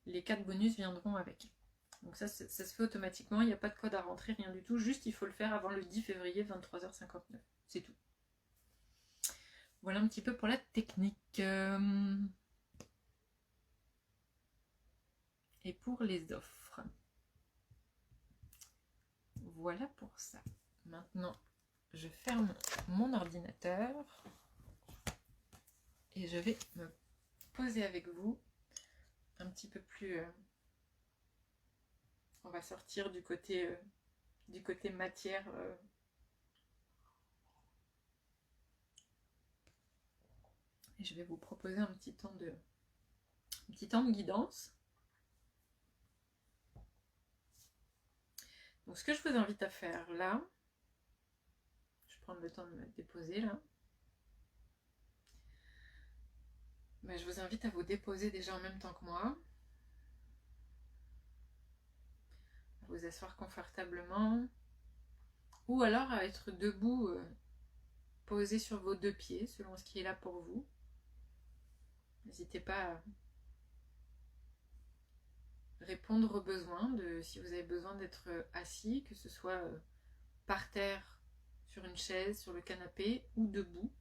les 4 bonus viendront avec. Donc ça se fait automatiquement, il n'y a pas de code à rentrer, rien du tout, juste il faut le faire avant le 10 février 23h59, c'est tout. Voilà un petit peu pour la technique. Et pour les offres. Voilà pour ça. Maintenant, je ferme mon ordinateur et je vais me poser avec vous un petit peu plus... on va sortir du côté matière. Et je vais vous proposer un petit temps de guidance. Donc ce que je vous invite à faire là, je vais prendre le temps de me déposer là. Mais je vous invite à vous déposer déjà en même temps que moi. À vous asseoir confortablement. Ou alors à être debout, posé sur vos 2 pieds, selon ce qui est là pour vous. N'hésitez pas répondre aux besoins, si vous avez besoin d'être assis, que ce soit par terre, sur une chaise, sur le canapé ou debout.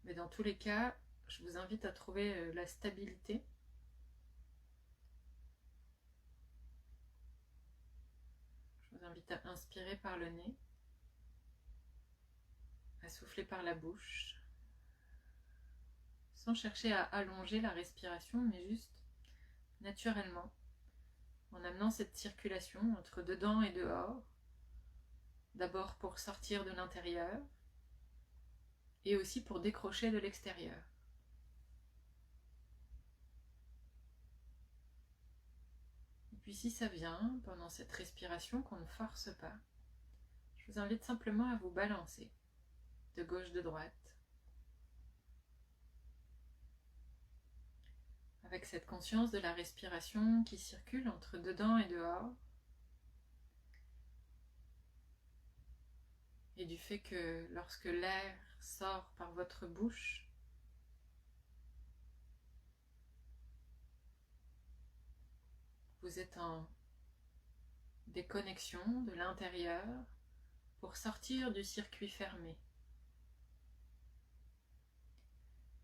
Mais dans tous les cas, je vous invite à trouver la stabilité. Je vous invite à inspirer par le nez, à souffler par la bouche, sans chercher à allonger la respiration, mais juste naturellement, en amenant cette circulation entre dedans et dehors, d'abord pour sortir de l'intérieur, et aussi pour décrocher de l'extérieur. Et puis si ça vient, pendant cette respiration qu'on ne force pas, je vous invite simplement à vous balancer, de gauche, de droite, avec cette conscience de la respiration qui circule entre dedans et dehors, et du fait que lorsque l'air sort par votre bouche, vous êtes en déconnexion de l'intérieur pour sortir du circuit fermé.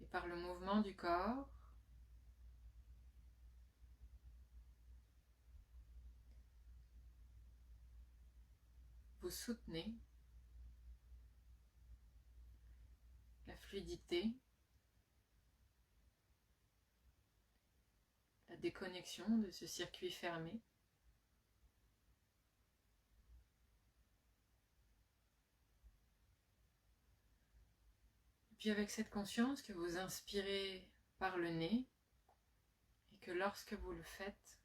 Et par le mouvement du corps, vous soutenez la fluidité, la déconnexion de ce circuit fermé. Et puis avec cette conscience que vous inspirez par le nez et que lorsque vous le faites,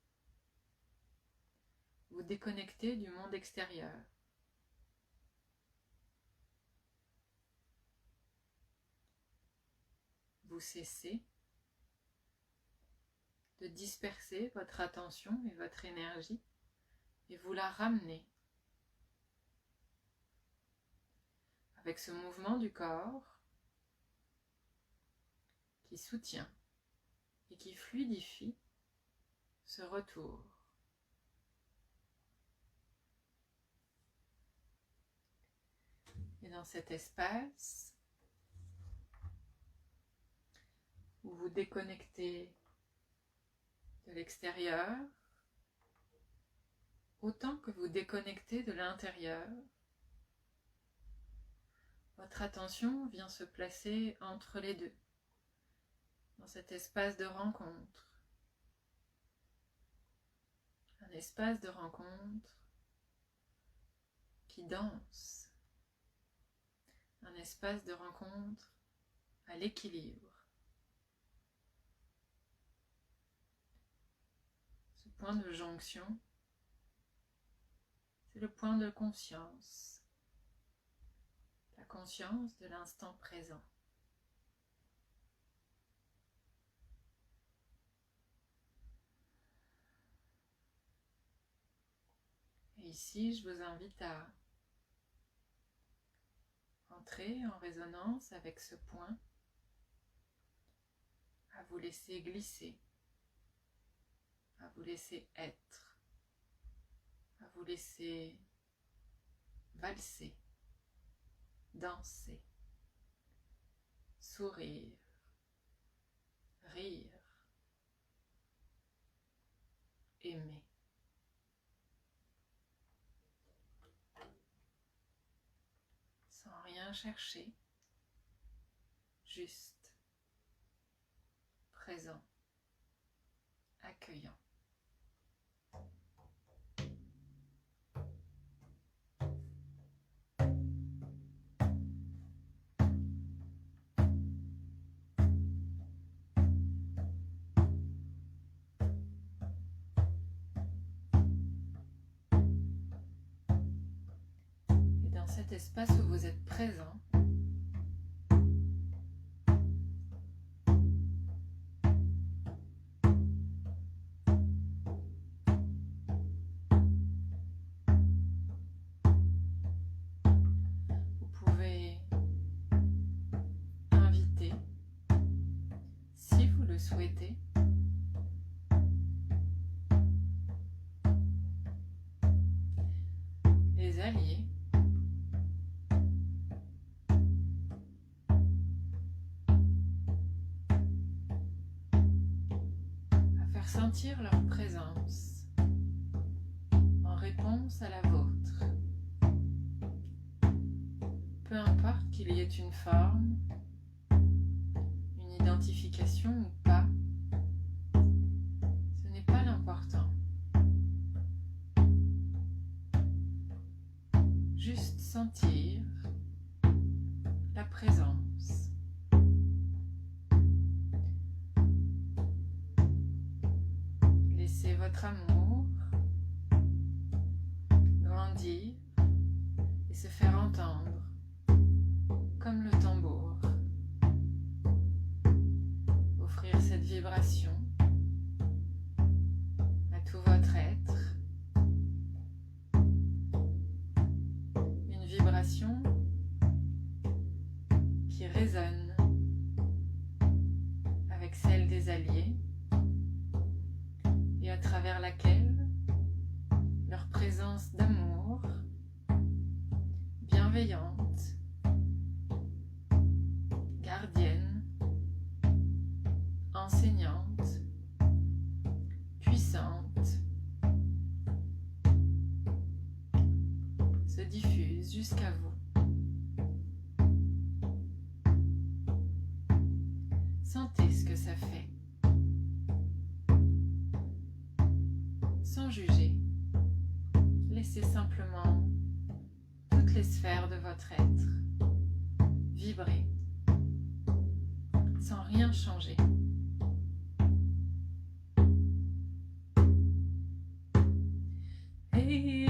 vous déconnectez du monde extérieur. Vous cessez de disperser votre attention et votre énergie et vous la ramenez avec ce mouvement du corps qui soutient et qui fluidifie ce retour. Et dans cet espace où vous déconnectez de l'extérieur, autant que vous déconnectez de l'intérieur, votre attention vient se placer entre les deux, dans cet espace de rencontre. Un espace de rencontre qui danse, un espace de rencontre à l'équilibre. Ce point de jonction, c'est le point de conscience, la conscience de l'instant présent. Et ici, je vous invite à entrer en résonance avec ce point, à vous laisser glisser, à vous laisser être, à vous laisser valser, danser, sourire, rire, aimer. Sans rien chercher, juste présent, accueillant. Et dans cet espace où vous êtes présent, vous pouvez inviter, si vous le souhaitez, faire sentir leur présence en réponse à la vôtre. Peu importe qu'il y ait une forme, une identification ou pas, ce n'est pas l'important. Juste sentir la présence. Laissez votre amour grandir et se faire entendre comme le tambour. Offrir cette vibration à tout votre être. Une vibration qui résonne avec celle des alliés et à travers laquelle leur présence d'amour bienveillante, gardienne, enseignante, puissante, se diffuse jusqu'à vous. Sentez ce que ça fait, sans juger. Laissez simplement toutes les sphères de votre être vibrer, sans rien changer. Hey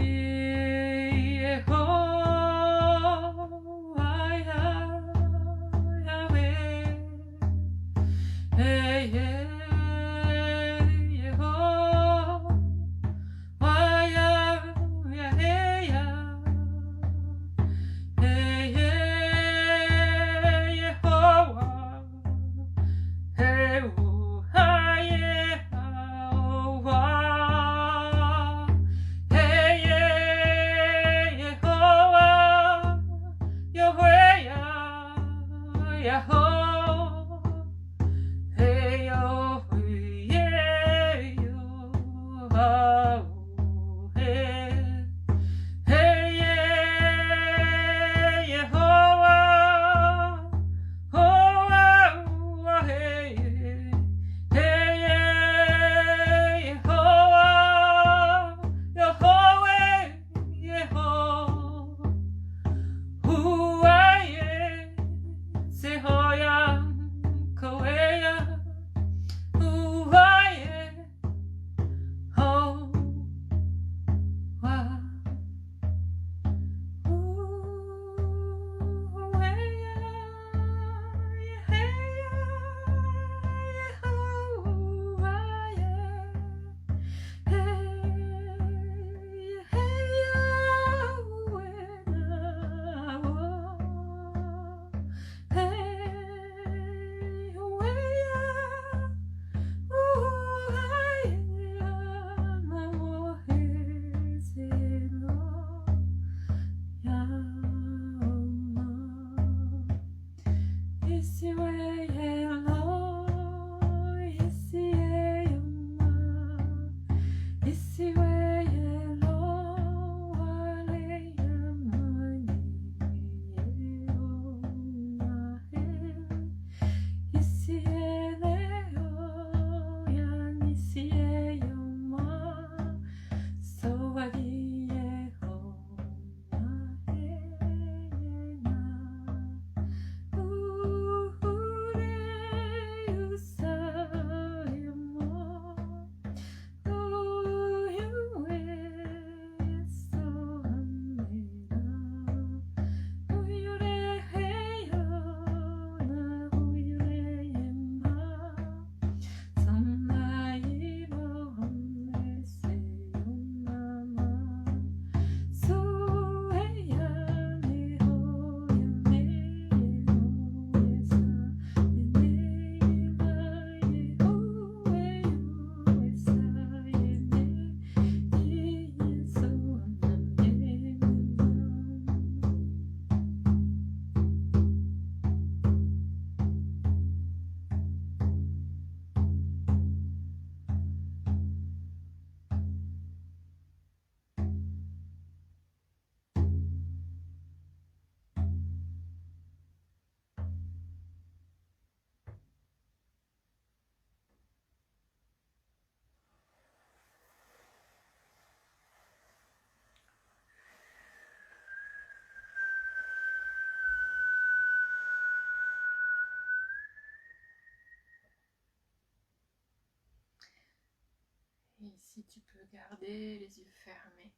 ici tu peux garder les yeux fermés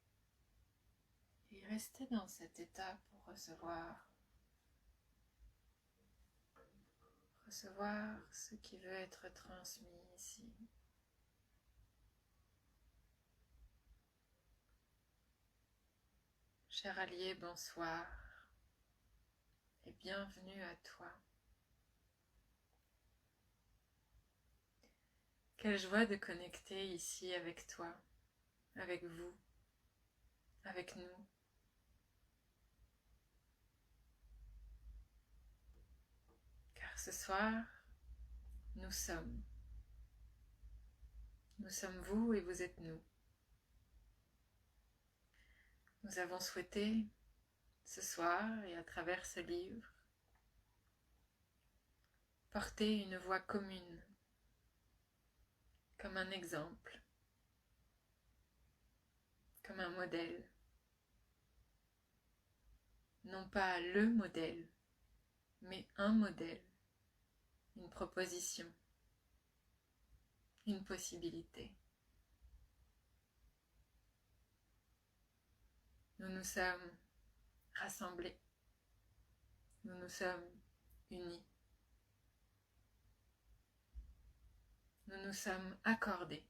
et rester dans cet état pour recevoir ce qui veut être transmis ici. Cher allié, bonsoir et bienvenue à toi. Quelle joie de connecter ici avec toi, avec vous, avec nous. Car ce soir, nous sommes. Nous sommes vous et vous êtes nous. Nous avons souhaité, ce soir et à travers ce livre, porter une voix commune, comme un exemple, comme un modèle. Non pas le modèle, mais un modèle, une proposition, une possibilité. Nous nous sommes rassemblés, nous nous sommes unis, nous nous sommes accordés.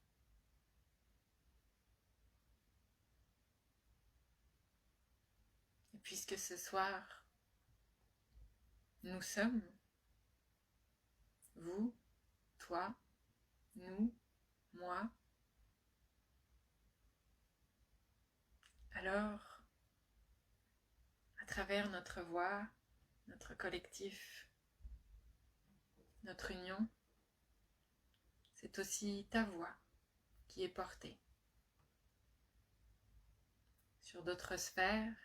Et puisque ce soir, nous sommes, vous, toi, nous, moi, alors, à travers notre voix, notre collectif, notre union, c'est aussi ta voix qui est portée. Sur d'autres sphères,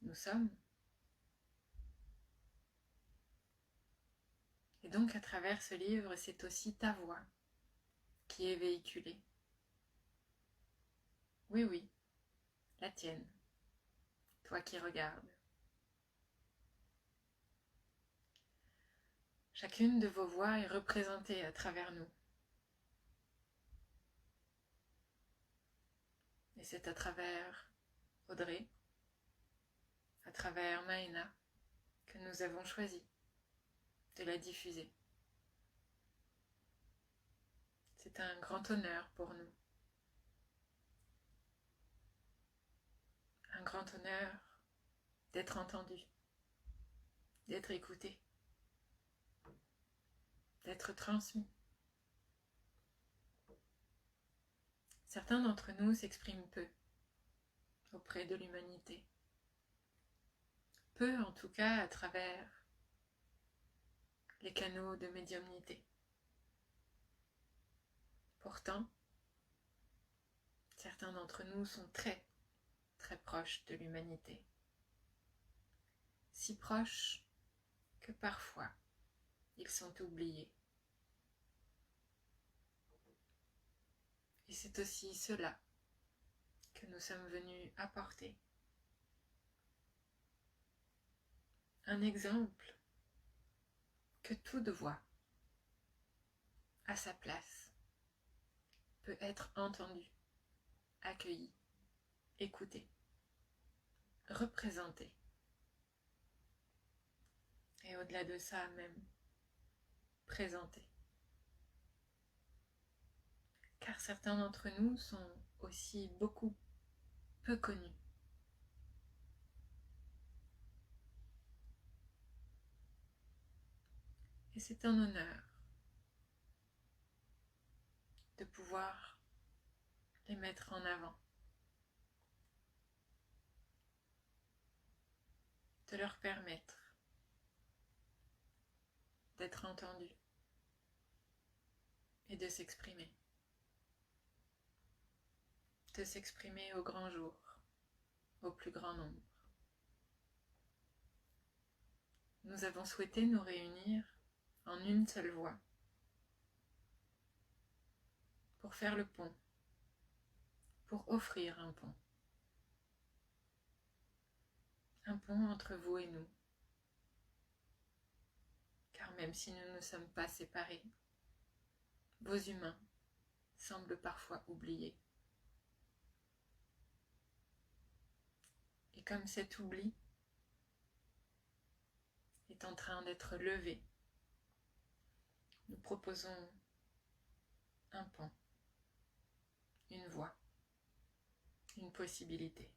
nous sommes. Et donc à travers ce livre, c'est aussi ta voix qui est véhiculée. Oui, oui, la tienne, toi qui regardes. Chacune de vos voix est représentée à travers nous. Et c'est à travers Audrey, à travers Maëna, que nous avons choisi de la diffuser. C'est un grand honneur pour nous. Un grand honneur d'être entendu, d'être écouté, d'être transmis. Certains d'entre nous s'expriment peu auprès de l'humanité. Peu en tout cas à travers les canaux de médiumnité. Pourtant, certains d'entre nous sont très, très proches de l'humanité. Si proches que parfois, ils sont oubliés. Et c'est aussi cela que nous sommes venus apporter. Un exemple que toute voix, à sa place, peut être entendue, accueillie, écoutée, représentée. Et au-delà de ça même, présentée. Car certains d'entre nous sont aussi beaucoup peu connus. Et c'est un honneur de pouvoir les mettre en avant, de leur permettre d'être entendus et de s'exprimer au grand jour, au plus grand nombre. Nous avons souhaité nous réunir en une seule voix pour faire le pont, pour offrir un pont entre vous et nous. Car même si nous ne sommes pas séparés, vos humains semble parfois oublié. Et comme cet oubli est en train d'être levé, nous proposons un pont, une voie, une possibilité.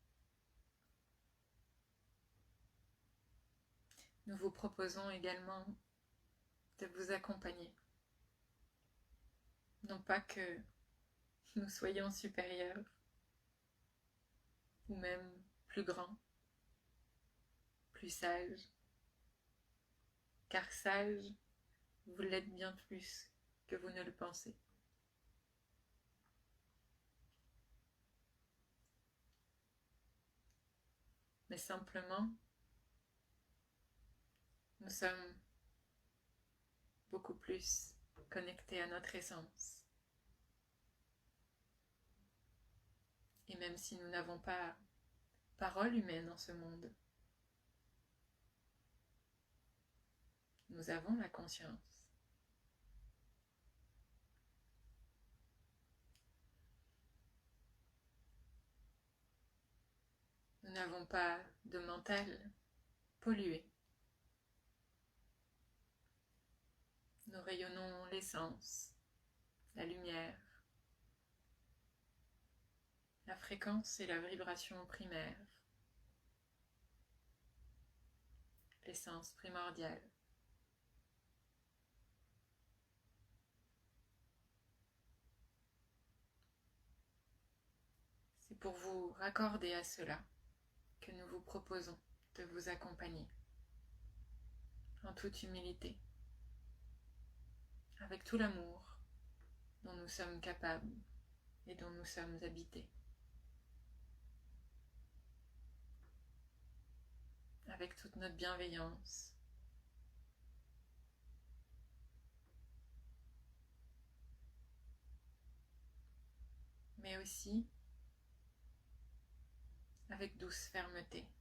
Nous vous proposons également de vous accompagner. Non pas que nous soyons supérieurs, ou même plus grands, plus sages, car sage, vous l'êtes bien plus que vous ne le pensez. Mais simplement, nous sommes beaucoup plus connectés à notre essence. Et même si nous n'avons pas parole humaine en ce monde, nous avons la conscience. Nous n'avons pas de mental pollué. Nous rayonnons l'essence, la lumière, la fréquence et la vibration primaire, l'essence primordiale. C'est pour vous raccorder à cela que nous vous proposons de vous accompagner en toute humilité, avec tout l'amour dont nous sommes capables et dont nous sommes habités, avec toute notre bienveillance, mais aussi avec douce fermeté.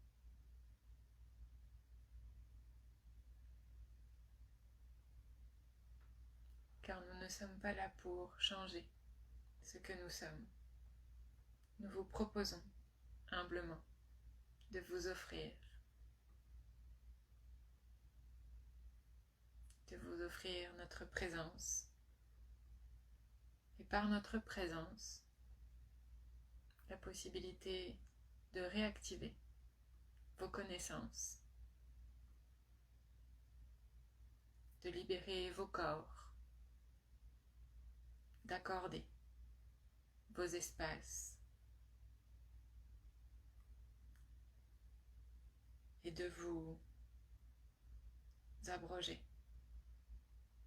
Car nous ne sommes pas là pour changer ce que nous sommes. Nous vous proposons humblement de vous offrir notre présence. Et par notre présence, la possibilité de réactiver vos connaissances, de libérer vos corps, d'accorder vos espaces et de vous abroger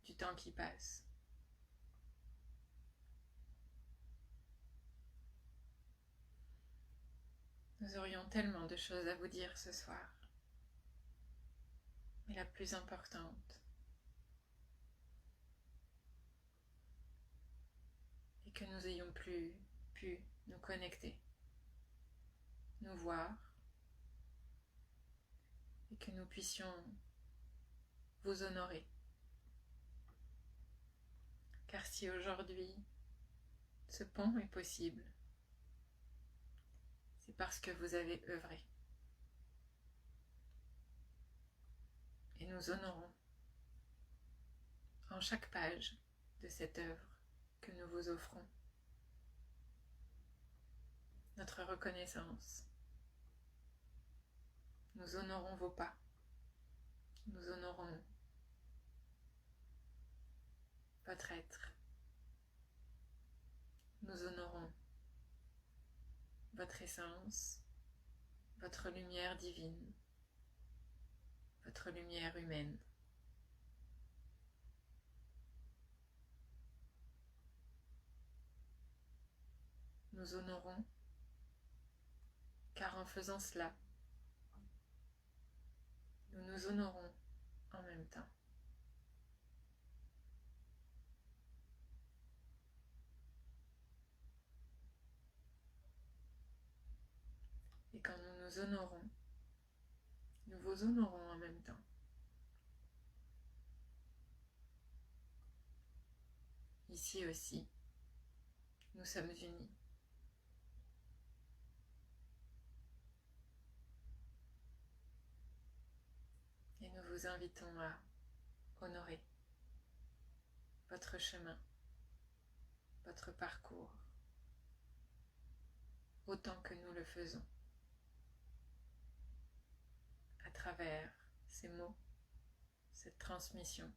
du temps qui passe. Nous aurions tellement de choses à vous dire ce soir, mais la plus importante est que nous ayons pu nous connecter, nous voir, et que nous puissions vous honorer. Car si aujourd'hui ce pont est possible, c'est parce que vous avez œuvré. Et nous honorons en chaque page de cette œuvre que nous vous offrons notre reconnaissance. Nous honorons vos pas. Nous honorons votre être. Nous honorons votre essence, votre lumière divine, votre lumière humaine. Nous honorons, car en faisant cela, nous nous honorons en même temps. Et quand nous nous honorons, nous vous honorons en même temps. Ici aussi, nous sommes unis. Et nous vous invitons à honorer votre chemin, votre parcours, autant que nous le faisons, à travers ces mots, cette transmission,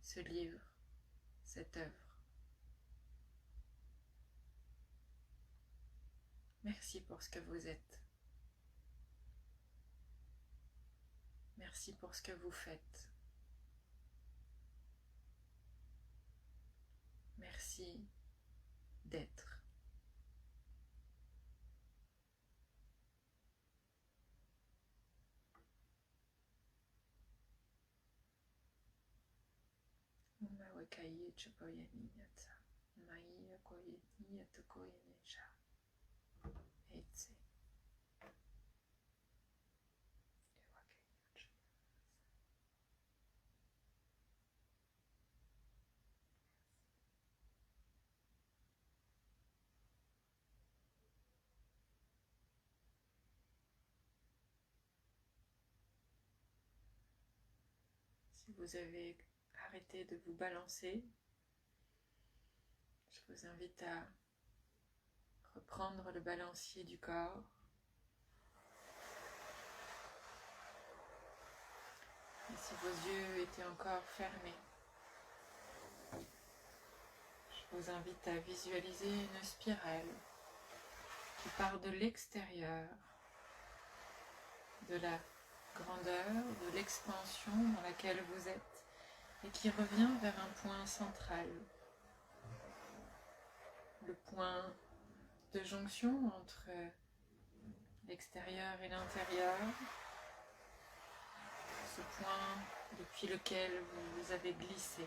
ce livre, cette œuvre. Merci pour ce que vous êtes. Merci pour ce que vous faites. Merci d'être. Mawakaye chupoyeni yatsa. Maiya koyeni yatokoyeni cha. Etse. Si vous avez arrêté de vous balancer, je vous invite à reprendre le balancier du corps. Et si vos yeux étaient encore fermés, je vous invite à visualiser une spirale qui part de l'extérieur, de la grandeur, de l'expansion dans laquelle vous êtes, et qui revient vers un point central, le point de jonction entre l'extérieur et l'intérieur, ce point depuis lequel vous vous avez glissé,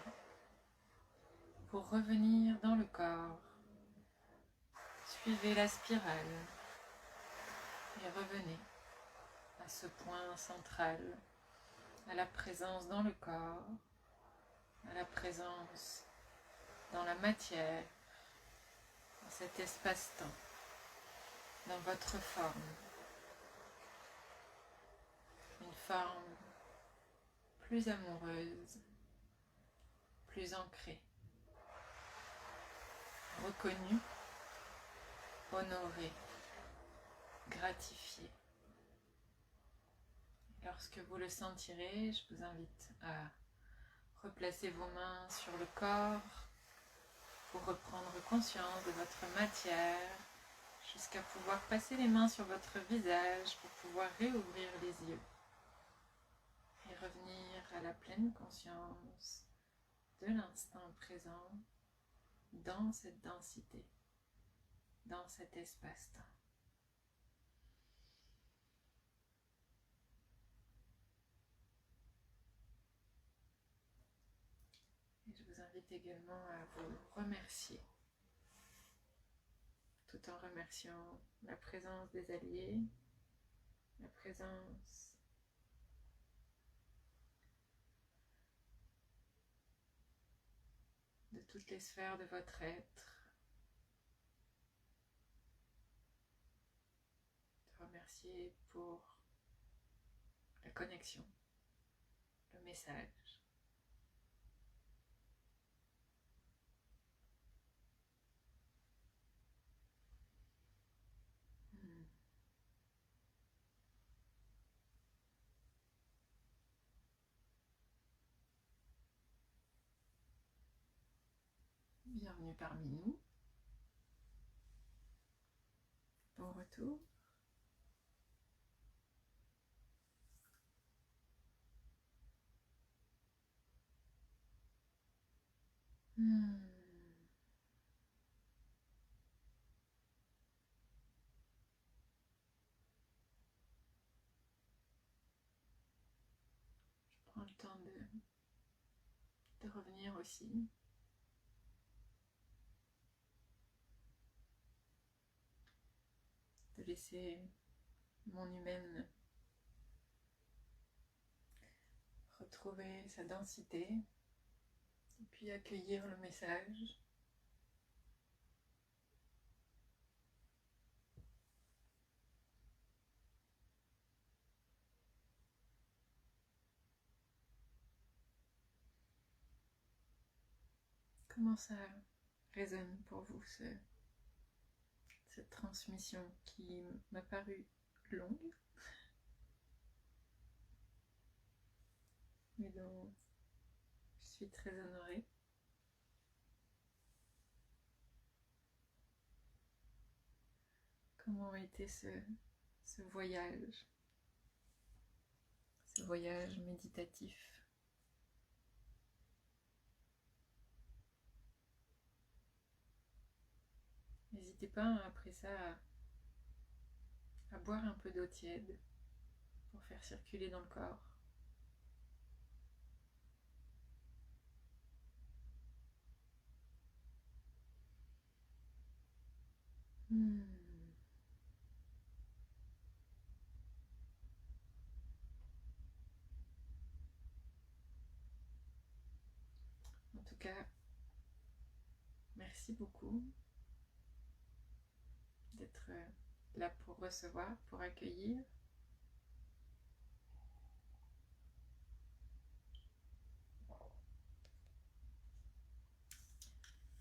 pour revenir dans le corps. Suivez la spirale et revenez à ce point central, à la présence dans le corps, à la présence dans la matière, dans cet espace-temps, dans votre forme. Une forme plus amoureuse, plus ancrée, reconnue, honorée, gratifiée. Lorsque vous le sentirez, je vous invite à replacer vos mains sur le corps pour reprendre conscience de votre matière, jusqu'à pouvoir passer les mains sur votre visage pour pouvoir réouvrir les yeux et revenir à la pleine conscience de l'instant présent dans cette densité, dans cet espace-temps. Et je vous invite également à vous remercier, tout en remerciant la présence des alliés, la présence de toutes les sphères de votre être, de remercier pour la connexion, le message. Bienvenue parmi nous. Bon retour. Je prends le temps de revenir aussi. De laisser mon humaine retrouver sa densité et puis accueillir le message. comment ça résonne pour vous, cette transmission qui m'a paru longue, mais dont je suis très honorée. Comment a été ce voyage méditatif? N'hésitez pas après ça à boire un peu d'eau tiède pour faire circuler dans le corps. En tout cas, merci beaucoup d'être là pour recevoir, pour accueillir.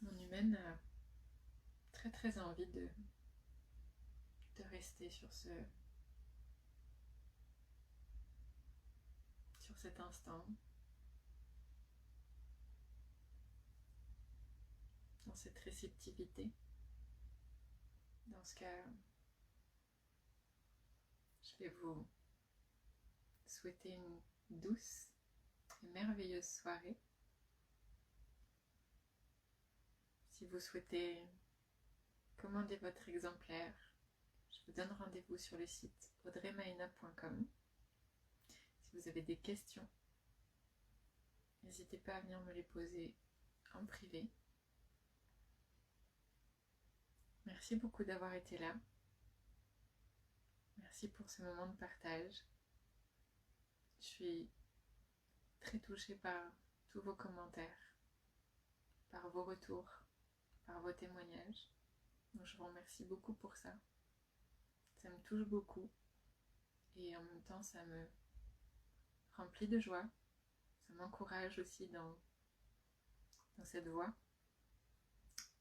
Mon humaine a très envie de rester sur cet instant, dans cette réceptivité. Dans ce cas, je vais vous souhaiter une douce et merveilleuse soirée. Si vous souhaitez commander votre exemplaire, je vous donne rendez-vous sur le site audreymaina.com. Si vous avez des questions, n'hésitez pas à venir me les poser en privé. Merci beaucoup d'avoir été là. Merci pour ce moment de partage. Je suis très touchée par tous vos commentaires, par vos retours, par vos témoignages. Donc je vous remercie beaucoup pour ça. Ça me touche beaucoup et en même temps ça me remplit de joie. Ça m'encourage aussi dans cette voie.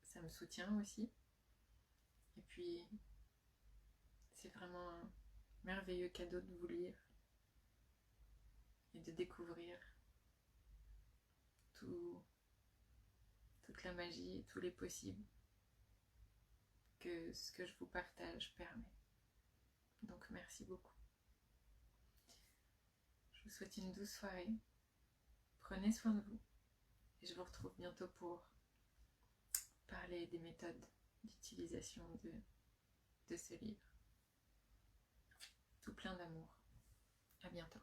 Ça me soutient aussi. Et puis c'est vraiment un merveilleux cadeau de vous lire et de découvrir toute la magie et tous les possibles que ce que je vous partage permet. Donc merci beaucoup. Je vous souhaite une douce soirée. Prenez soin de vous et je vous retrouve bientôt pour parler des méthodes d'utilisation de ce livre. Tout plein d'amour. À bientôt.